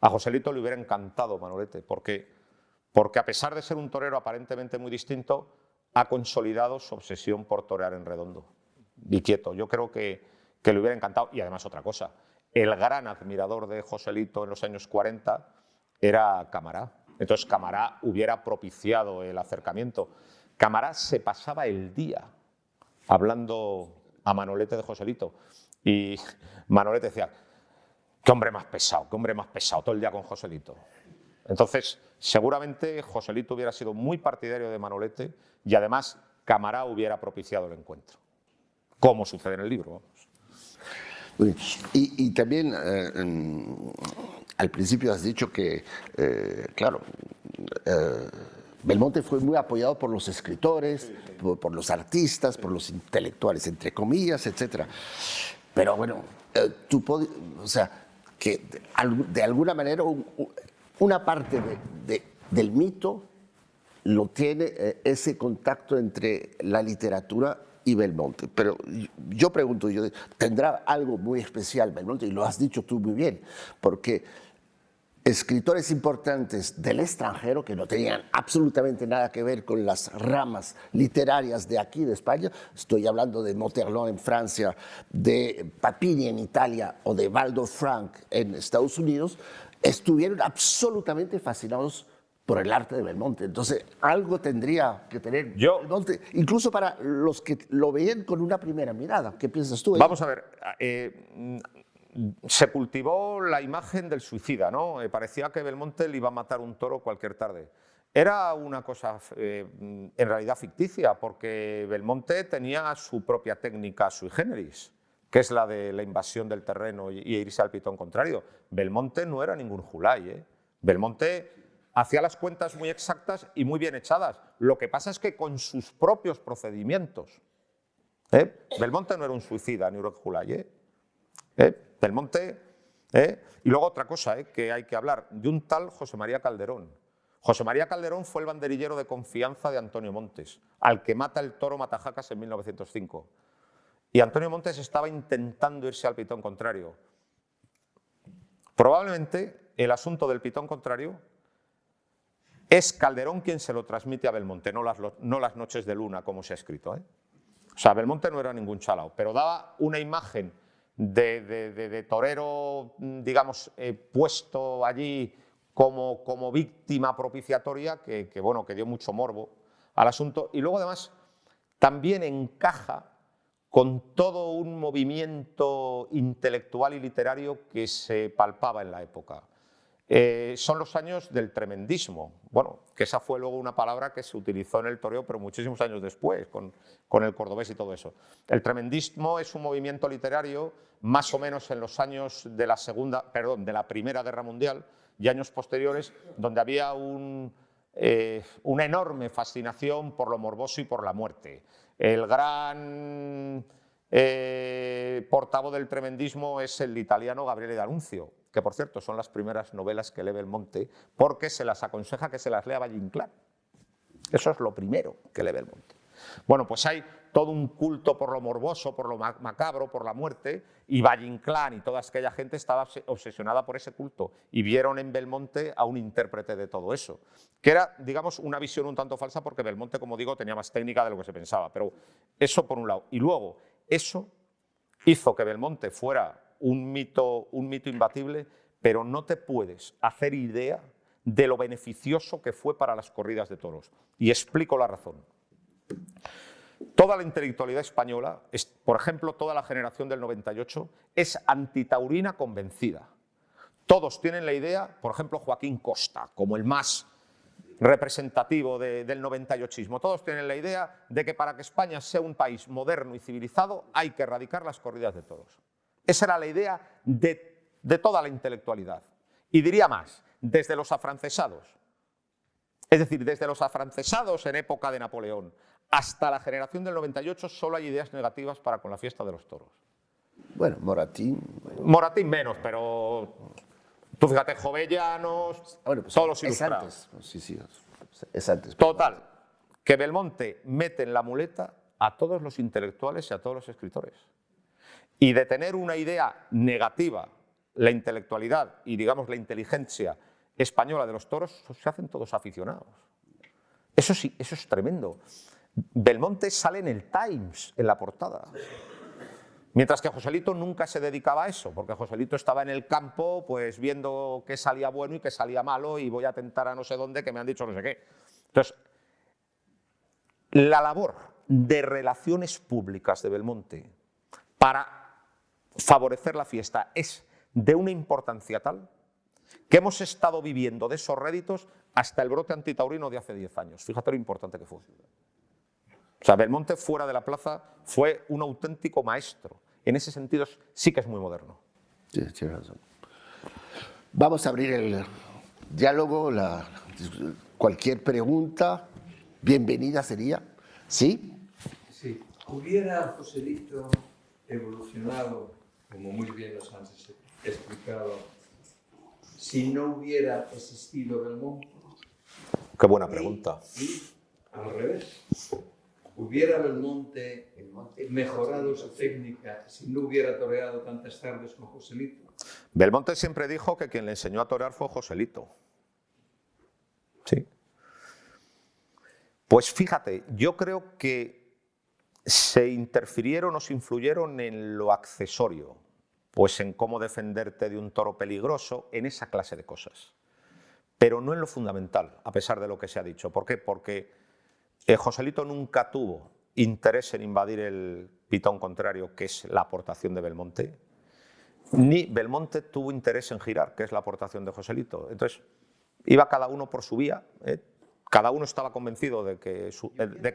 [SPEAKER 2] a Joselito le hubiera encantado Manolete, porque a pesar de ser un torero aparentemente muy distinto, ha consolidado su obsesión por torear en redondo y quieto. Yo creo que le hubiera encantado. Y además otra cosa, el gran admirador de Joselito en los años 40 era Camará. Entonces Camará hubiera propiciado el acercamiento. Camará se pasaba el día hablando a Manolete de Joselito y Manolete decía, qué hombre más pesado, todo el día con Joselito. Entonces, seguramente Joselito hubiera sido muy partidario de Manolete y además Camará hubiera propiciado el encuentro, como sucede en el libro. Vamos.
[SPEAKER 1] Y también al principio has dicho que, claro, Belmonte fue muy apoyado por los escritores, por los artistas, por los intelectuales, entre comillas, etc. Pero bueno, o sea, que de alguna manera una parte del mito lo tiene ese contacto entre la literatura y Belmonte. Pero yo pregunto, ¿tendrá algo muy especial Belmonte? Y lo has dicho tú muy bien, porque escritores importantes del extranjero que no tenían absolutamente nada que ver con las ramas literarias de aquí, de España, estoy hablando de Montherlant en Francia, de Papini en Italia o de Waldo Frank en Estados Unidos, estuvieron absolutamente fascinados por el arte de Belmonte. Entonces, algo tendría que tener Belmonte, incluso para los que lo veían con una primera mirada. ¿Qué piensas tú?
[SPEAKER 2] Vamos a ver, se cultivó la imagen del suicida, ¿no? Parecía que Belmonte le iba a matar un toro cualquier tarde. Era una cosa en realidad ficticia, porque Belmonte tenía su propia técnica sui generis, que es la de la invasión del terreno y irse al pitón contrario. Belmonte no era ningún Julay, ¿eh? Belmonte hacía las cuentas muy exactas y muy bien echadas. Lo que pasa es que con sus propios procedimientos. Belmonte no era un suicida ni un Julay, Belmonte. Y luego otra cosa que hay que hablar, de un tal José María Calderón. José María Calderón fue el banderillero de confianza de Antonio Montes, al que mata el toro Matajacas en 1905. Y Antonio Montes estaba intentando irse al pitón contrario. Probablemente el asunto del pitón contrario es Calderón quien se lo transmite a Belmonte, no las noches de luna, como se ha escrito. O sea, Belmonte no era ningún chalao, pero daba una imagen de torero, digamos, puesto allí como víctima propiciatoria que dio mucho morbo al asunto. Y luego, además, también encaja con todo un movimiento intelectual y literario que se palpaba en la época. Son los años del tremendismo, que esa fue luego una palabra que se utilizó en el toreo, pero muchísimos años después, con el cordobés y todo eso. El tremendismo es un movimiento literario más o menos en los años de la Primera Guerra Mundial y años posteriores, donde había una enorme fascinación por lo morboso y por la muerte. El gran portavoz del tremendismo es el italiano Gabriele D'Annunzio, que por cierto son las primeras novelas que lee Belmonte, porque se las aconseja que se las lea Valle Inclán. Eso es lo primero que lee Belmonte. Bueno, pues hay todo un culto por lo morboso, por lo macabro, por la muerte, y Valle Inclán y toda aquella gente estaba obsesionada por ese culto y vieron en Belmonte a un intérprete de todo eso, que era, digamos, una visión un tanto falsa porque Belmonte, como digo, tenía más técnica de lo que se pensaba, pero eso por un lado. Y luego, eso hizo que Belmonte fuera un mito imbatible, pero no te puedes hacer idea de lo beneficioso que fue para las corridas de toros. Y explico la razón. Toda la intelectualidad española, por ejemplo, toda la generación del 98, es antitaurina convencida. Todos tienen la idea, por ejemplo, Joaquín Costa, como el más representativo del 98ismo, todos tienen la idea de que para que España sea un país moderno y civilizado hay que erradicar las corridas de toros. Esa era la idea de toda la intelectualidad. Y diría más, desde los afrancesados. Es decir, desde los afrancesados en época de Napoleón hasta la generación del 98 solo hay ideas negativas para con la fiesta de los toros.
[SPEAKER 1] Bueno, Moratín.
[SPEAKER 2] Moratín menos, pero tú fíjate, Jovellanos,
[SPEAKER 1] Bueno, pues
[SPEAKER 2] todos los
[SPEAKER 1] es
[SPEAKER 2] ilustrados.
[SPEAKER 1] antes. Sí, es antes.
[SPEAKER 2] Total, que Belmonte mete en la muleta a todos los intelectuales y a todos los escritores. Y de tener una idea negativa, la intelectualidad y, digamos, la inteligencia española de los toros, se hacen todos aficionados. Eso sí, eso es tremendo. Belmonte sale en el Times, en la portada. Mientras que Joselito nunca se dedicaba a eso, porque Joselito estaba en el campo pues viendo qué salía bueno y qué salía malo y voy a tentar a no sé dónde que me han dicho no sé qué. Entonces, la labor de relaciones públicas de Belmonte para favorecer la fiesta es de una importancia tal que hemos estado viviendo de esos réditos hasta el brote antitaurino de hace 10 años. Fíjate lo importante que fue. O sea, Belmonte fuera de la plaza fue un auténtico maestro. En ese sentido sí que es muy moderno.
[SPEAKER 1] Sí, tienes razón. Vamos a abrir el diálogo, cualquier pregunta, bienvenida sería. ¿Sí?
[SPEAKER 3] Sí. ¿Hubiera Joselito evolucionado, como muy bien nos han explicado, si no hubiera existido Belmonte?
[SPEAKER 2] Qué buena pregunta.
[SPEAKER 3] Y al revés, ¿hubiera Belmonte mejorado su técnica si no hubiera toreado tantas tardes con Joselito?
[SPEAKER 2] Belmonte siempre dijo que quien le enseñó a torear fue Joselito. Sí. Pues fíjate, yo creo que se interfirieron o se influyeron en lo accesorio, pues en cómo defenderte de un toro peligroso, en esa clase de cosas. Pero no en lo fundamental, a pesar de lo que se ha dicho. ¿Por qué? Porque Joselito nunca tuvo interés en invadir el pitón contrario, que es la aportación de Belmonte, ni Belmonte tuvo interés en girar, que es la aportación de Joselito. Entonces, iba cada uno por su vía, cada uno estaba convencido de que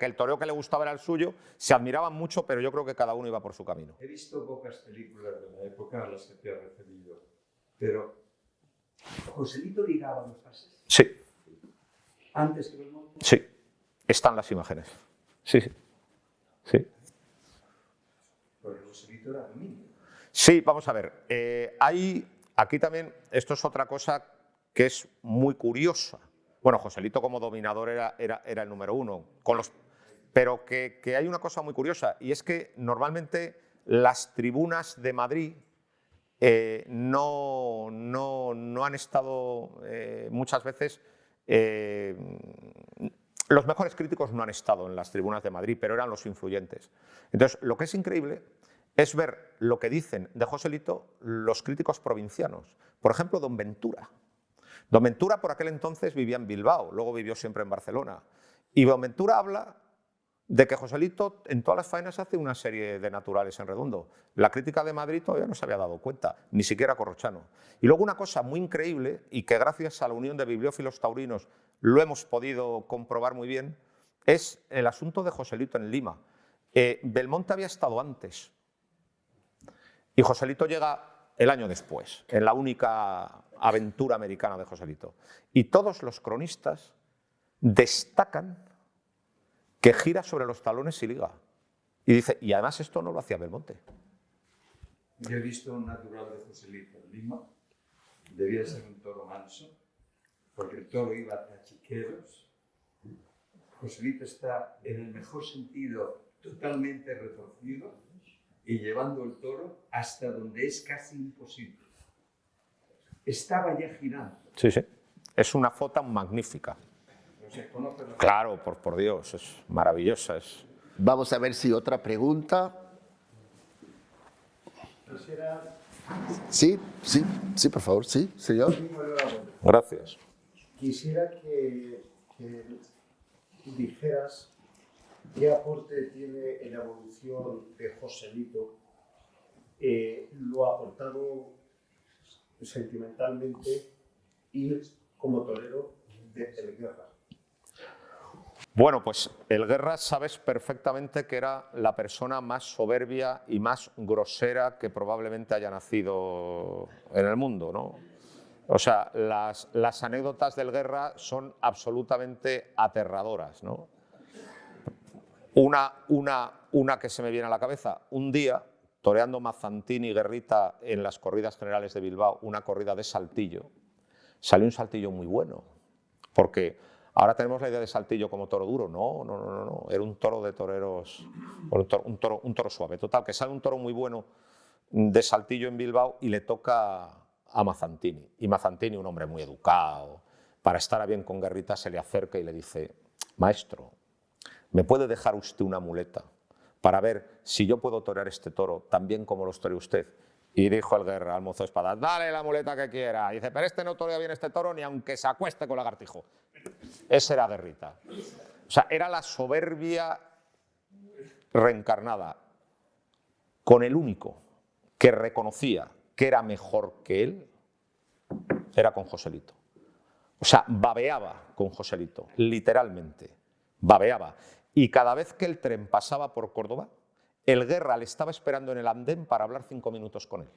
[SPEAKER 2] el toreo que le gustaba era el suyo, se admiraban mucho, pero yo creo que cada uno iba por su camino.
[SPEAKER 3] He visto pocas películas de la época a las que te has referido, pero ¿Joselito ligaba los pases?
[SPEAKER 2] Sí.
[SPEAKER 3] ¿Antes que Belmonte?
[SPEAKER 2] Sí. Están las imágenes. Sí, sí. Sí.
[SPEAKER 3] Porque Joselito era dominio.
[SPEAKER 2] Sí, vamos a ver. Aquí también, esto es otra cosa que es muy curiosa. Bueno, Joselito como dominador era el número uno, pero que hay una cosa muy curiosa, y es que normalmente las tribunas de Madrid no han estado muchas veces... los mejores críticos no han estado en las tribunas de Madrid, pero eran los influyentes. Entonces, lo que es increíble es ver lo que dicen de Joselito los críticos provincianos. Por ejemplo, don Ventura. Don Ventura por aquel entonces vivía en Bilbao, luego vivió siempre en Barcelona. Y don Ventura habla de que Joselito en todas las faenas hace una serie de naturales en redondo. La crítica de Madrid todavía no se había dado cuenta, ni siquiera Corrochano. Y luego una cosa muy increíble, y que gracias a la Unión de Bibliófilos Taurinos lo hemos podido comprobar muy bien, es el asunto de Joselito en Lima. Belmonte había estado antes y Joselito llega el año después, en la única aventura americana de Joselito. Y todos los cronistas destacan que gira sobre los talones y liga. Y dice, y además esto no lo hacía Belmonte.
[SPEAKER 3] Yo he visto un natural de Joselito en Lima. Debía ser un toro manso, porque el toro iba a chiqueros. Joselito está, en el mejor sentido, totalmente retorcido y llevando el toro hasta donde es casi imposible. Estaba ya girando.
[SPEAKER 2] Sí, sí. Es una foto magnífica.
[SPEAKER 3] No sé, ¿conoces la foto?
[SPEAKER 2] Claro, por Dios, es maravillosa.
[SPEAKER 1] Vamos a ver si otra pregunta.
[SPEAKER 4] Quisiera,
[SPEAKER 1] Sí, sí, sí, por favor, sí, señor.
[SPEAKER 2] Gracias.
[SPEAKER 4] quisiera que dijeras qué aporte tiene en la evolución de Joselito, lo ha aportado sentimentalmente y como torero de El Guerra.
[SPEAKER 2] Bueno, pues el Guerra sabes perfectamente que era la persona más soberbia y más grosera que probablemente haya nacido en el mundo, ¿no? O sea, las anécdotas del Guerra son absolutamente aterradoras, ¿no? Una que se me viene a la cabeza, un día, toreando Mazantini y Guerrita en las corridas generales de Bilbao, una corrida de saltillo, salió un saltillo muy bueno, porque ahora tenemos la idea de saltillo como toro duro. No, era un toro de toreros, un toro suave. Total, que sale un toro muy bueno de saltillo en Bilbao y le toca a Mazantini. Y Mazantini, un hombre muy educado, para estar a bien con Guerrita, se le acerca y le dice: maestro, ¿me puede dejar usted una muleta para ver si yo puedo torear este toro tan bien como los torea usted? Y dijo el Guerra al mozo de espadas: dale la muleta que quiera. Y dice: pero este no torea bien este toro ni aunque se acueste con lagartijo. Ese era Guerrita. O sea, era la soberbia reencarnada, con el único que reconocía que era mejor que él, era con Joselito. O sea, babeaba con Joselito, literalmente, babeaba. Y cada vez que el tren pasaba por Córdoba, el Guerra le estaba esperando en el andén para hablar 5 minutos con él.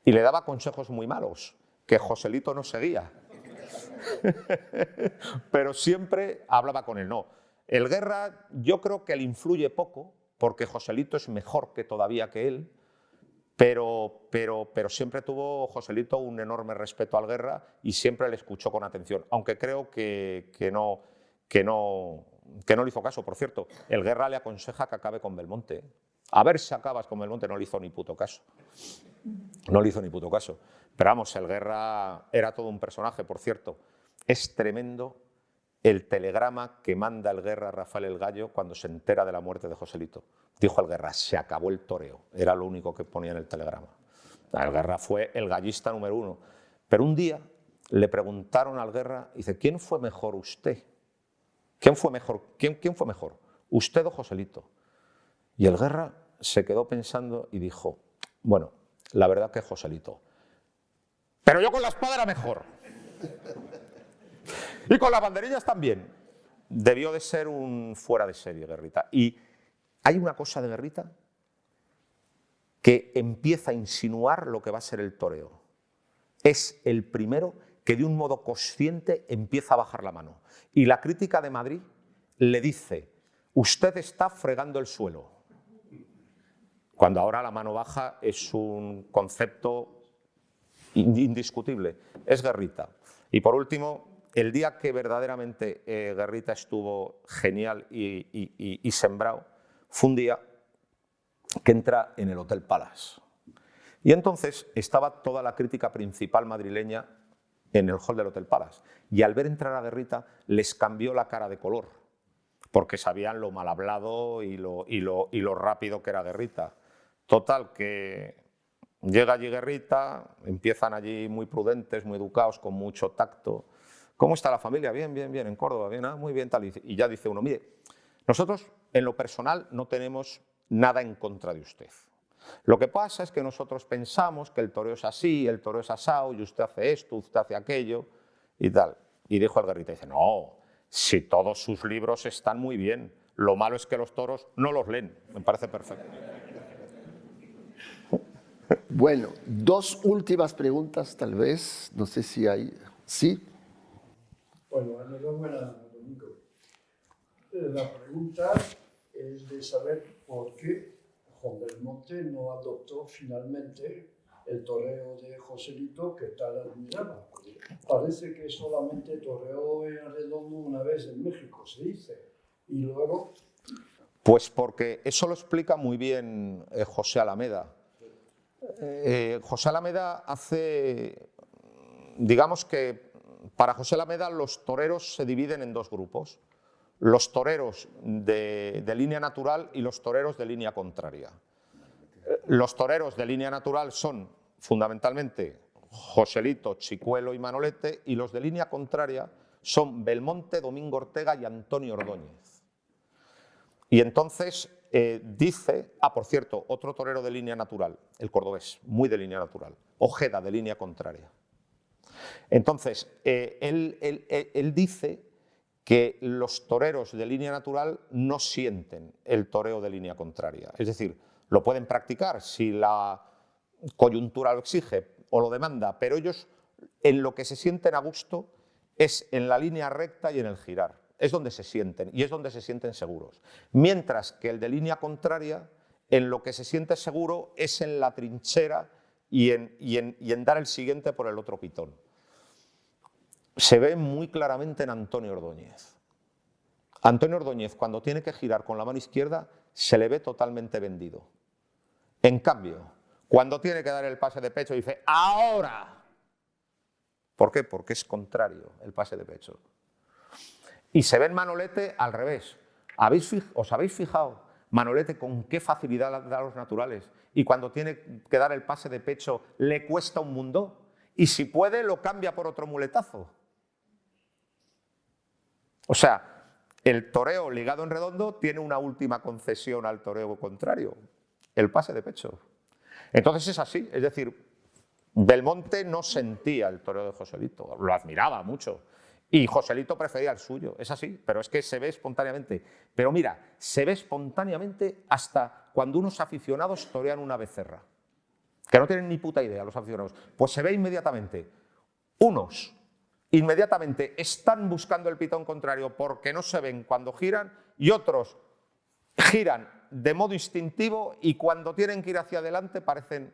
[SPEAKER 2] Y le daba consejos muy malos, que Joselito no seguía. Pero siempre hablaba con él. No, el Guerra yo creo que le influye poco, porque Joselito es mejor que todavía que él, pero siempre tuvo Joselito un enorme respeto al Guerra y siempre le escuchó con atención, aunque creo que no le hizo caso. Por cierto, el Guerra le aconseja que acabe con Belmonte. A ver si acabas con Belmonte. No le hizo ni puto caso. No le hizo ni puto caso. Pero vamos, el Guerra era todo un personaje. Por cierto, es tremendo el telegrama que manda el Guerra a Rafael el Gallo cuando se entera de la muerte de Joselito. Dijo el Guerra: se acabó el toreo. Era lo único que ponía en el telegrama. El Guerra fue el gallista número 1. Pero un día le preguntaron al Guerra, dice: ¿quién fue mejor usted? ¿Quién fue mejor? ¿Quién fue mejor? ¿Usted o Joselito? Y el Guerra se quedó pensando y dijo: bueno, la verdad que Joselito. Pero yo con la espada era mejor. Y con las banderillas también. Debió de ser un fuera de serie, Guerrita. Y hay una cosa de Guerrita que empieza a insinuar lo que va a ser el toreo. Es el primero que de un modo consciente empieza a bajar la mano. Y la crítica de Madrid le dice: usted está fregando el suelo. Cuando ahora la mano baja es un concepto indiscutible. Es Guerrita. Y por último, el día que verdaderamente Guerrita estuvo genial y sembrado, fue un día que entra en el Hotel Palace. Y entonces estaba toda la crítica principal madrileña en el hall del Hotel Palace. Y al ver entrar a Guerrita, les cambió la cara de color, porque sabían lo mal hablado y lo rápido que era Guerrita. Total, que llega allí Guerrita, empiezan allí muy prudentes, muy educados, con mucho tacto. ¿Cómo está la familia? Bien, bien, bien, en Córdoba, bien, muy bien, tal. Y ya dice uno: mire, nosotros en lo personal no tenemos nada en contra de usted. Lo que pasa es que nosotros pensamos que el toreo es así, el toreo es asao, y usted hace esto, usted hace aquello, y tal. Y dijo el Guerrita, dice: no, si todos sus libros están muy bien, lo malo es que los toros no los leen. Me parece perfecto.
[SPEAKER 1] Bueno, 2 últimas preguntas tal vez, no sé si hay. ¿Sí?
[SPEAKER 4] Bueno, enhorabuena, Domingo. La pregunta es de saber
[SPEAKER 5] porque Juan Belmonte no adoptó finalmente el toreo de Joselito que tal admiraba. Parece que solamente toreó en Redondo una vez en México, se dice, y luego...
[SPEAKER 2] Pues porque eso lo explica muy bien José Alameda. José Alameda hace, digamos que para José Alameda los toreros se dividen en dos grupos, los toreros de línea natural y los toreros de línea contraria. Los toreros de línea natural son fundamentalmente Joselito, Chicuelo y Manolete, y los de línea contraria son Belmonte, Domingo Ortega y Antonio Ordóñez. Y entonces dice, por cierto, otro torero de línea natural, el cordobés, muy de línea natural, Ojeda, de línea contraria. Entonces, él dice que los toreros de línea natural no sienten el toreo de línea contraria. Es decir, lo pueden practicar si la coyuntura lo exige o lo demanda, pero ellos en lo que se sienten a gusto es en la línea recta y en el girar. Es donde se sienten y es donde se sienten seguros. Mientras que el de línea contraria, en lo que se siente seguro es en la trinchera y en dar el siguiente por el otro pitón. Se ve muy claramente en Antonio Ordóñez. Antonio Ordóñez, cuando tiene que girar con la mano izquierda, se le ve totalmente vendido. En cambio, cuando tiene que dar el pase de pecho, dice ¡ahora! ¿Por qué? Porque es contrario el pase de pecho. Y se ve en Manolete al revés. ¿Os habéis fijado Manolete con qué facilidad da a los naturales? Y cuando tiene que dar el pase de pecho le cuesta un mundo. Y si puede lo cambia por otro muletazo. O sea, el toreo ligado en redondo tiene una última concesión al toreo contrario, el pase de pecho. Entonces es así, es decir, Belmonte no sentía el toreo de Joselito, lo admiraba mucho. Y Joselito prefería el suyo, es así, pero es que se ve espontáneamente. Pero mira, se ve espontáneamente hasta cuando unos aficionados torean una becerra, que no tienen ni puta idea los aficionados. Pues se ve inmediatamente. Unos inmediatamente están buscando el pitón contrario porque no se ven cuando giran y otros giran de modo instintivo y cuando tienen que ir hacia adelante parecen...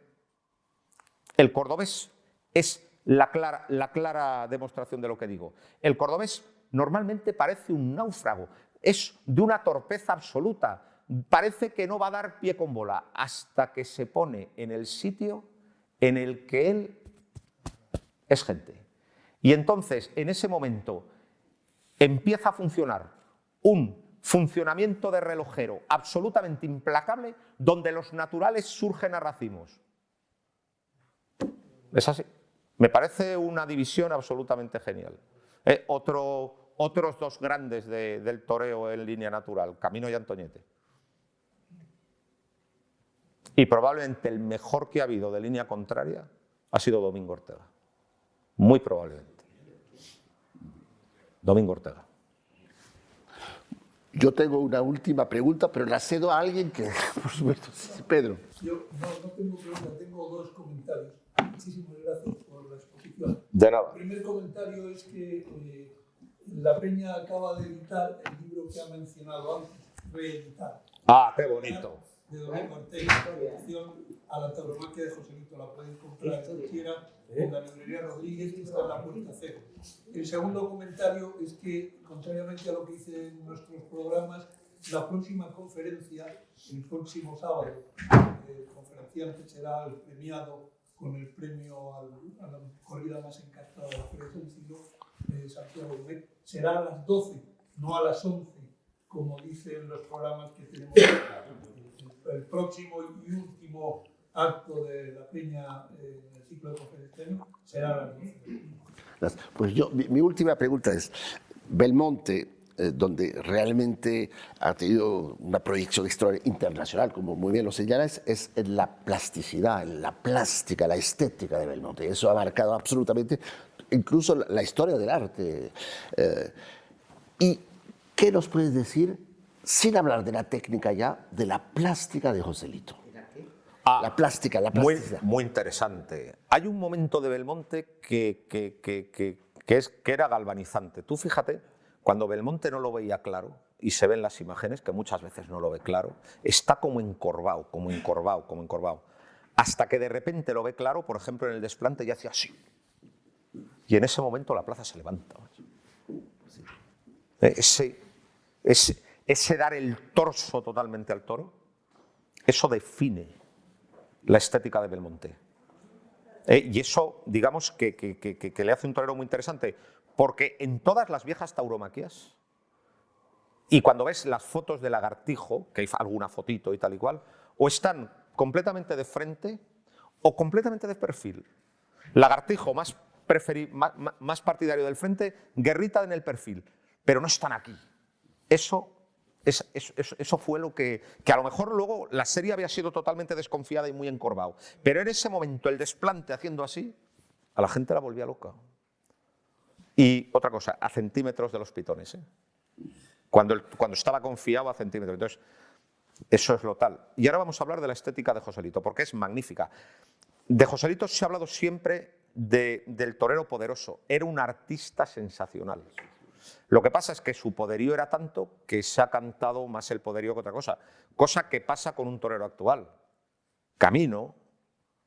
[SPEAKER 2] El cordobés es la clara demostración de lo que digo. El cordobés normalmente parece un náufrago, es de una torpeza absoluta, parece que no va a dar pie con bola hasta que se pone en el sitio en el que él es gente. Y entonces, en ese momento, empieza a funcionar un funcionamiento de relojero absolutamente implacable donde los naturales surgen a racimos. Es así. Me parece una división absolutamente genial. Otros dos grandes del toreo en línea natural, Camino y Antoñete. Y probablemente el mejor que ha habido de línea contraria ha sido Domingo Ortega. Muy probablemente. Domingo Ortega.
[SPEAKER 1] Yo tengo una última pregunta, pero la cedo a alguien que, por supuesto, Pedro.
[SPEAKER 6] Yo no tengo pregunta, tengo dos comentarios. Muchísimas gracias por la exposición.
[SPEAKER 2] De nada.
[SPEAKER 6] El primer comentario es que la Peña acaba de editar el libro que ha mencionado antes, reeditar.
[SPEAKER 2] ¡Ah, qué bonito!
[SPEAKER 6] De Domingo Ortega, introducción a la tauromaquia de Joselito. La pueden comprar quien quiera en la librería Rodríguez, que está en la puerta cero. El segundo comentario es que, contrariamente a lo que dicen nuestros programas, la próxima conferencia, el próximo sábado, el conferenciante será el premiado con el premio a la corrida más encantada de la Feria de San Isidro, Santiago Gómez, será a las 12, no a las 11, como dicen los programas que tenemos. El próximo y último acto de la Peña en el ciclo de conferencias será a las 12.
[SPEAKER 1] Pues mi última pregunta es, Belmonte, donde realmente ha tenido una proyección internacional, como muy bien lo señalas, es en la plasticidad, en la plástica, la estética de Belmonte. Eso ha marcado absolutamente incluso la historia del arte. ¿Y qué nos puedes decir, sin hablar de la técnica ya, de la plástica de Joselito? La plástica, la plasticidad.
[SPEAKER 2] Muy interesante. Hay un momento de Belmonte que era galvanizante. Tú fíjate, cuando Belmonte no lo veía claro y se ven las imágenes, que muchas veces no lo ve claro, está como encorvado, como encorvado, como encorvado. Hasta que de repente lo ve claro, por ejemplo, en el desplante y hace así. Y en ese momento la plaza se levanta. Ese dar el torso totalmente al toro, eso define la estética de Belmonte. Y eso, digamos, que le hace un torero muy interesante, porque en todas las viejas tauromaquias, y cuando ves las fotos de Lagartijo, que hay alguna fotito y tal y cual, o están completamente de frente o completamente de perfil. Lagartijo más partidario del frente, Guerrita en el perfil, pero no están aquí. Eso fue lo que a lo mejor luego la serie había sido totalmente desconfiada y muy encorvado, pero en ese momento el desplante haciendo así, a la gente la volvía loca. Y otra cosa, a centímetros de los pitones, ¿eh? Cuando estaba confiado a centímetros. Entonces, eso es lo tal. Y ahora vamos a hablar de la estética de Joselito, porque es magnífica. De Joselito se ha hablado siempre del torero poderoso. Era un artista sensacional. Lo que pasa es que su poderío era tanto que se ha cantado más el poderío que otra cosa. Cosa que pasa con un torero actual. Camino,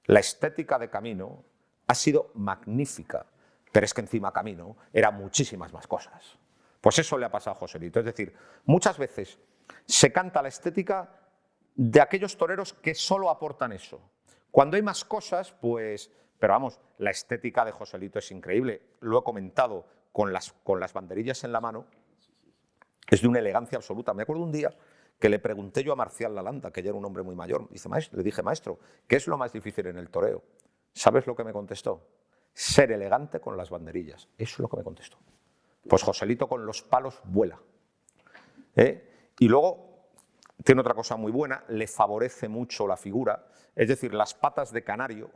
[SPEAKER 2] la estética de Camino ha sido magnífica, pero es que encima Camino era muchísimas más cosas. Pues eso le ha pasado a Joselito. Es decir, muchas veces se canta la estética de aquellos toreros que solo aportan eso. Cuando hay más cosas, pues... Pero vamos, la estética de Joselito es increíble. Lo he comentado con las banderillas en la mano. Es de una elegancia absoluta. Me acuerdo un día que le pregunté yo a Marcial Lalanda, que ya era un hombre muy mayor. Le dije, maestro, ¿qué es lo más difícil en el toreo? ¿Sabes lo que me contestó? Ser elegante con las banderillas. Eso es lo que me contestó. Pues Joselito con los palos vuela. Y luego tiene otra cosa muy buena, le favorece mucho la figura, es decir, las patas de canario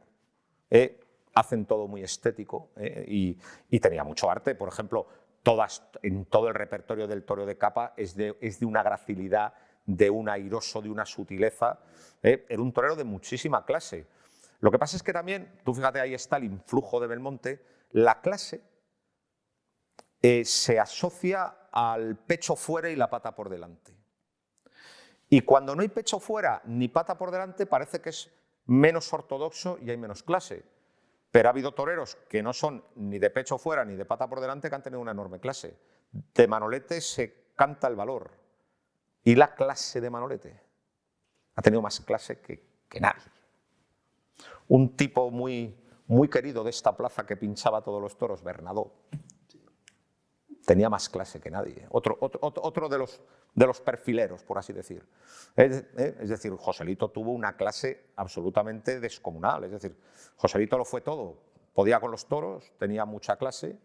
[SPEAKER 2] hacen todo muy estético y tenía mucho arte. Por ejemplo, en todo el repertorio del toreo de capa es de una gracilidad, de un airoso, de una sutileza. Era un torero de muchísima clase. Lo que pasa es que también, tú fíjate, ahí está el influjo de Belmonte, la clase se asocia al pecho fuera y la pata por delante. Y cuando no hay pecho fuera ni pata por delante, parece que es menos ortodoxo y hay menos clase. Pero ha habido toreros que no son ni de pecho fuera ni de pata por delante que han tenido una enorme clase. De Manolete se canta el valor. Y la clase de Manolete ha tenido más clase que nadie. Un tipo muy, muy querido de esta plaza que pinchaba todos los toros, Bernadó, tenía más clase que nadie. Otro de los perfileros, por así decir. Es decir, Joselito tuvo una clase absolutamente descomunal. Es decir, Joselito lo fue todo. Podía con los toros, tenía mucha clase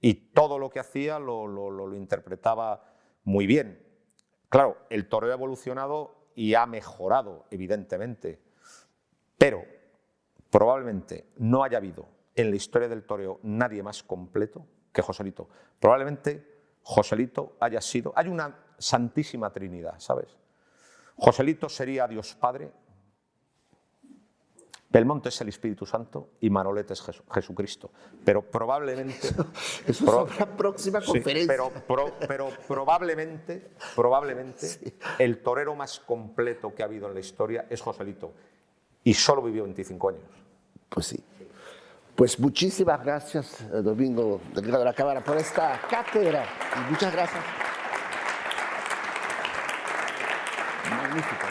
[SPEAKER 2] y todo lo que hacía lo interpretaba muy bien. Claro, el toreo ha evolucionado y ha mejorado, evidentemente, pero probablemente no haya habido en la historia del toreo nadie más completo que Joselito. Probablemente Joselito haya sido... Hay una santísima trinidad, ¿sabes? Joselito sería Dios Padre, Belmonte es el Espíritu Santo y Manolete es Jesucristo. Pero probablemente...
[SPEAKER 1] Eso es la próxima conferencia.
[SPEAKER 2] Pero probablemente sí, el torero más completo que ha habido en la historia es Joselito. Y solo vivió 25 años.
[SPEAKER 1] Pues sí. Pues muchísimas gracias, Domingo Delgado de la Cámara, por esta cátedra. Y muchas gracias. Magnífico.